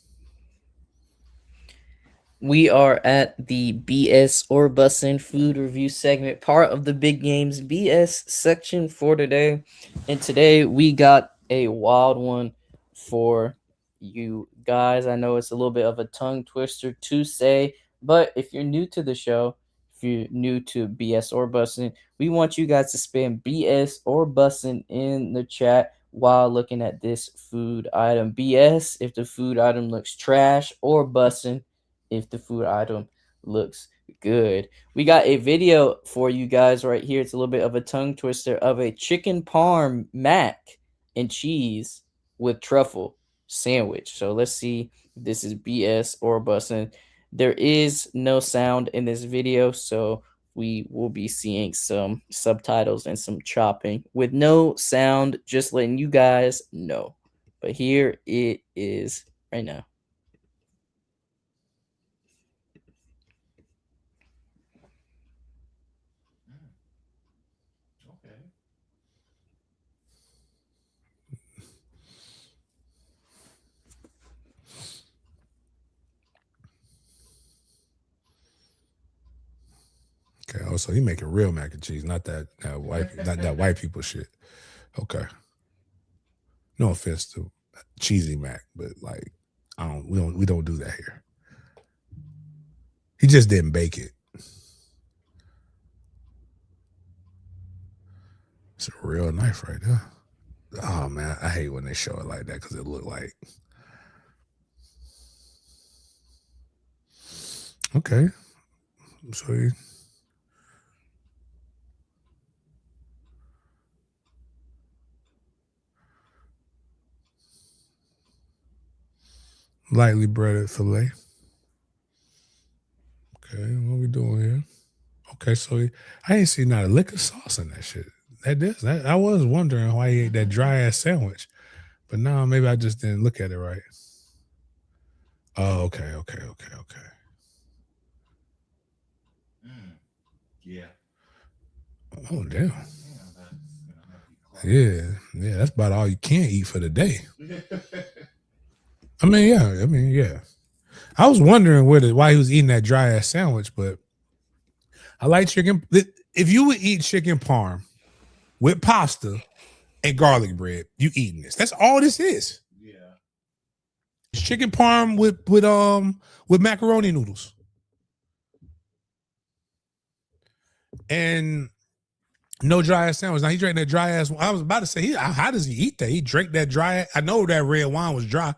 We are at the BS or Bussin' food review segment, part of the Big Games BS section for today. And today we got a wild one for you guys. I know it's a little bit of a tongue twister to say, but if you're new to the show, if you're new to BS or Bussin', we want you guys to spam BS or Bussin' in the chat while looking at this food item. BS if the food item looks trash, or Bussin' if the food item looks good. We got a video for you guys right here. It's a little bit of a tongue twister of a chicken parm mac and cheese with truffle sandwich. So let's see if this is BS or bussin'. There is no sound in this video, so we will be seeing some subtitles and some chopping with no sound, just letting you guys know. But here it is right now. Okay. Okay. Oh, so he making real mac and cheese, not that white, not that white people shit. Okay. No offense to cheesy mac, but like, we don't do that here. He just didn't bake it. It's a real knife right there. Oh man, I hate when they show it like that because it look like. Okay. So he, lightly breaded fillet. Okay, what we doing here? Okay, so I ain't seen not a lick of sauce in that shit. I was wondering why he ate that dry ass sandwich, but now maybe I just didn't look at it right. Oh, okay. Mm. Yeah. Oh damn. Yeah, that's gonna have to be close. Yeah, that's about all you can eat for the day. I mean, yeah. I was wondering why he was eating that dry ass sandwich, but I like chicken. If you would eat chicken parm with pasta and garlic bread, you eating this. That's all this is. Yeah. It's chicken parm with macaroni noodles. And no dry ass sandwich. Now he drank that dry ass. I was about to say, how does he eat that? He drank that dry. I know that red wine was dry.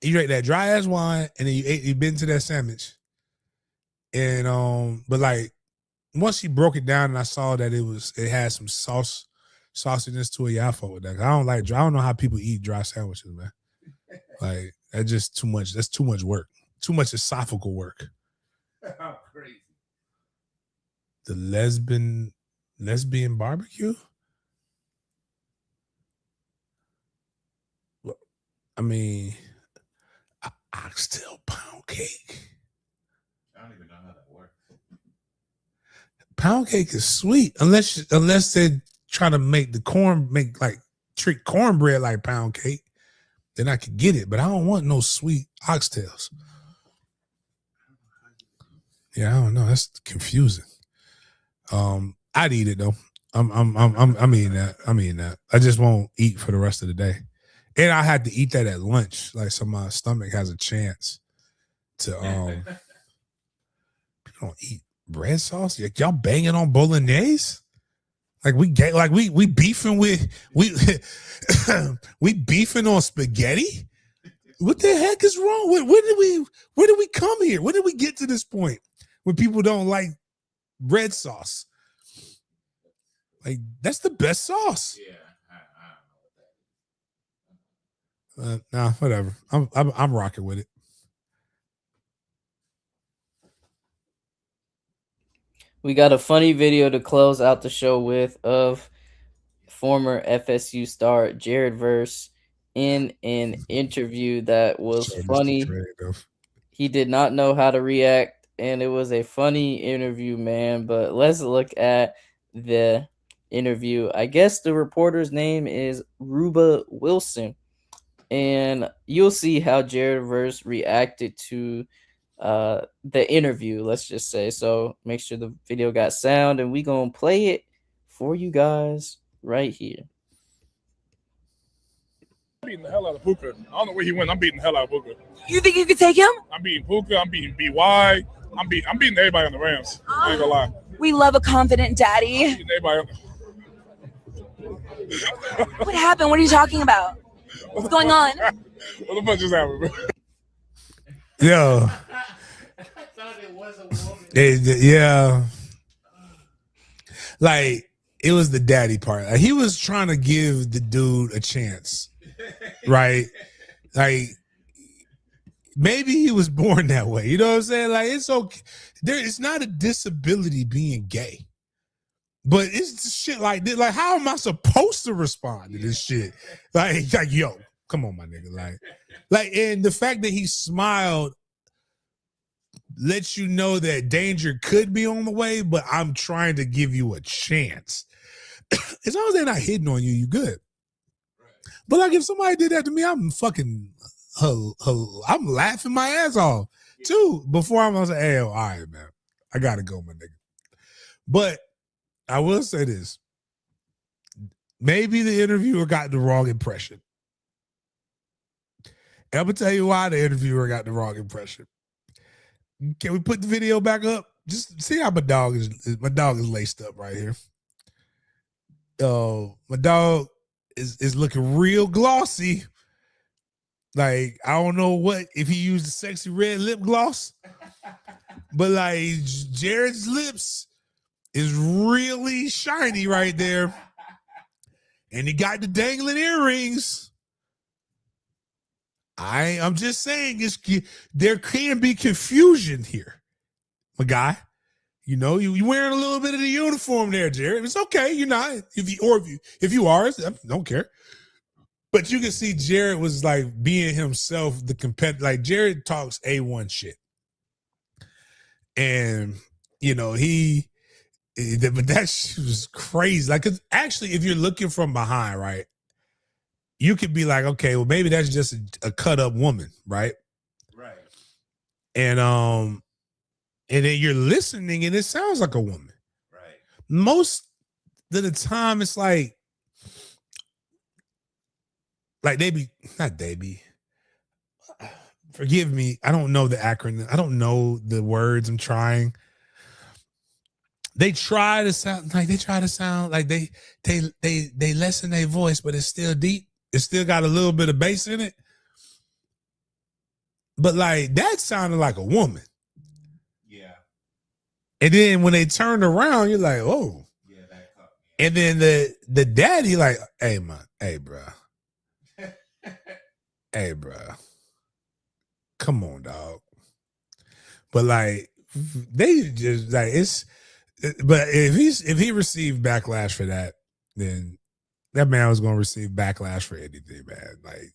He drank that dry ass wine, and then he bit into that sandwich. And but like once he broke it down, and I saw that it had some sauciness to it. Yeah, I fought with that. I don't like dry. I don't know how people eat dry sandwiches, man. Like that's just too much. That's too much work. Too much esophageal work. How crazy. The lesbian barbecue. Well, I mean, oxtail pound cake. I don't even know how that works. Pound cake is sweet unless they're trying to make like treat cornbread like pound cake. Then I could get it, but I don't want no sweet oxtails. Yeah, I don't know. That's confusing. I'd eat it though. I'm eating that. I'm eating that. I just won't eat for the rest of the day. And I had to eat that at lunch, like so my stomach has a chance to people don't eat bread sauce. Like, y'all banging on bolognese? Like we beefing with we beefing on spaghetti? What the heck is wrong? Where did we come here? When did we get to this point where people don't like red sauce? Like that's the best sauce. Yeah, I don't know what that is. Nah, whatever. I'm rocking with it. We got a funny video to close out the show with of former FSU star Jared Verse in an interview that was Showed us the funny. trade, though. He did not know how to react, and it was a funny interview, man. But let's look at the interview. I guess the reporter's name is Ruba Wilson, and you'll see how Jared Verse reacted to the interview, let's just say. So make sure the video got sound, and we gonna play it for you guys right here. Beating the hell out of Puka. I don't know where he went. I'm beating the hell out of Puka. You think you could take him? I'm beating Puka. I'm beating BY. I'm beating everybody on the Rams. I ain't gonna lie. We love a confident daddy. Beating everybody. What happened? What are you talking about? What's going on? What the fuck just happened, bro? Yo. I thought it was a woman. Yeah. Like, it was the daddy part. Like, he was trying to give the dude a chance, right? Like, maybe he was born that way. You know what I'm saying? Like, it's okay. It's not a disability being gay. But it's shit like this. Like, how am I supposed to respond to this shit? Like, yo, come on, my nigga. Like, and the fact that he smiled lets you know that danger could be on the way, but I'm trying to give you a chance. As long as they're not hitting on you, you good. But like, if somebody did that to me, I'm fucking, I'm laughing my ass off too. Before I'm gonna say, hey, all right, man, I gotta go, my nigga. But I will say this: maybe the interviewer got the wrong impression. And I'm gonna tell you why the interviewer got the wrong impression. Can we put the video back up? Just see how my dog is laced up right here. My dog is looking real glossy. Like, I don't know if he used a sexy red lip gloss, but like Jared's lips is really shiny right there. And he got the dangling earrings. I'm just saying, there can be confusion here, my guy. You know, you wearing a little bit of the uniform there, Jared. It's okay. You're not. If you are, I don't care. But you can see Jared was like being himself, the competitor. Like, Jared talks A1 shit. And, you know, but that shit was crazy. Like, 'cause actually, if you're looking from behind, right, you could be like, okay, well, maybe that's just a cut up woman, right? Right. And then you're listening and it sounds like a woman. Right. Most of the time it's like forgive me, I don't know the acronym. I don't know the words I'm trying. They try to sound like they lessen their voice, but it's still deep. It still got a little bit of bass in it. But like, that sounded like a woman. Yeah. And then when they turned around, you're like, oh. Yeah, that caught me. And then the daddy like, hey, bro. Hey, bro. Come on, dog. But like, they just like, but if he received backlash for that, then that man was going to receive backlash for anything, man. Like,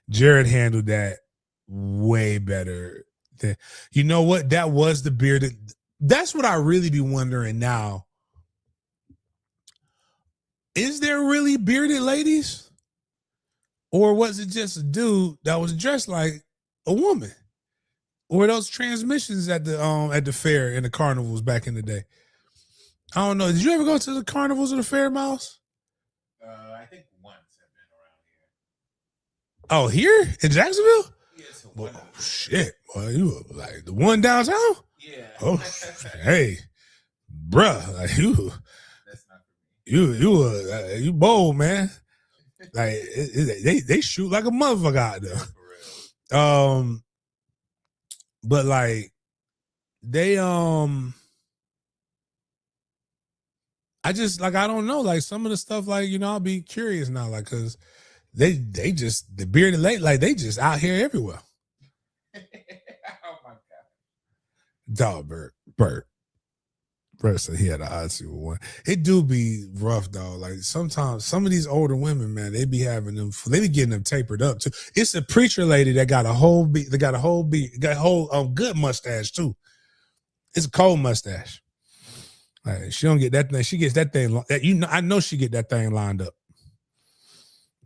Jared handled that way better than, you know what? That was the bearded. That's what I really be wondering now. Is there really bearded ladies? Or was it just a dude that was dressed like a woman? Or those transmissions at the fair and the carnivals back in the day? I don't know. Did you ever go to the carnivals or the fair, Miles? I think once I've been around here. Oh, here in Jacksonville? Yeah, so Well, shit. Well, you were like the one downtown? Yeah. Oh, hey, bruh. Like, That's not for me. you bold, man. Like, they shoot like a motherfucker out there. For real. But like, they I just, like, I don't know, like, some of the stuff, like, you know, I'll be curious now, like, because they just, the bearded lady, like, they just out here everywhere. Oh my god. Dog, Bert, Brett said he had an Odyssey with one. It do be rough though. Like sometimes some of these older women, man, they be having them. They be getting them tapered up too. It's a preacher lady that got a whole beat. They got a whole beat. Got a whole good mustache too. It's a cold mustache. Like she don't get that thing. She gets that thing. I know she get that thing lined up.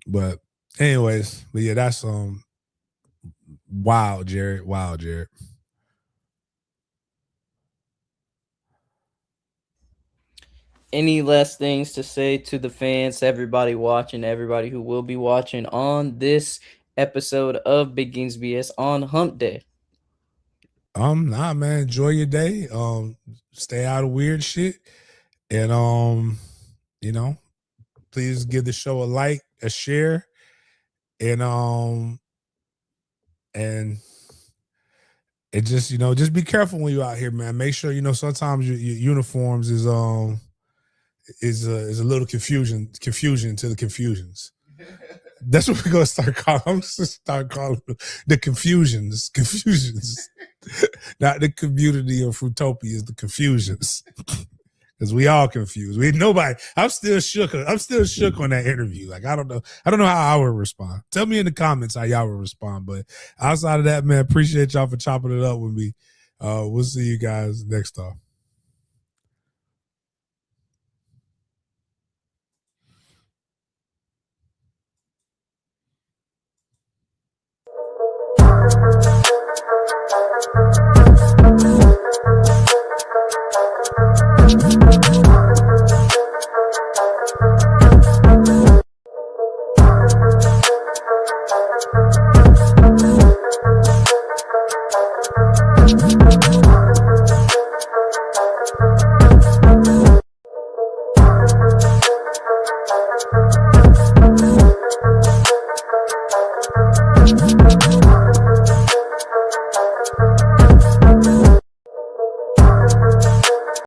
But anyways, yeah, that's wild, Jared. Wild, Jared. Any last things to say to the fans, everybody watching, everybody who will be watching on this episode of Big Games BS on Hump Day? Nah, man. Enjoy your day. Stay out of weird shit. And please give the show a like, a share, and it just, just be careful when you're out here, man. Make sure, sometimes your uniforms is a little confusion to the confusions. That's what we're gonna start calling. I'm just gonna start calling them the confusions. Not the community of Fruitopia, the confusions. Because we all confused. I'm still shook. I'm still shook on that interview. Like I don't know how I would respond. Tell me in the comments how y'all would respond. But outside of that, man, appreciate y'all for chopping it up with me. We'll see you guys next time.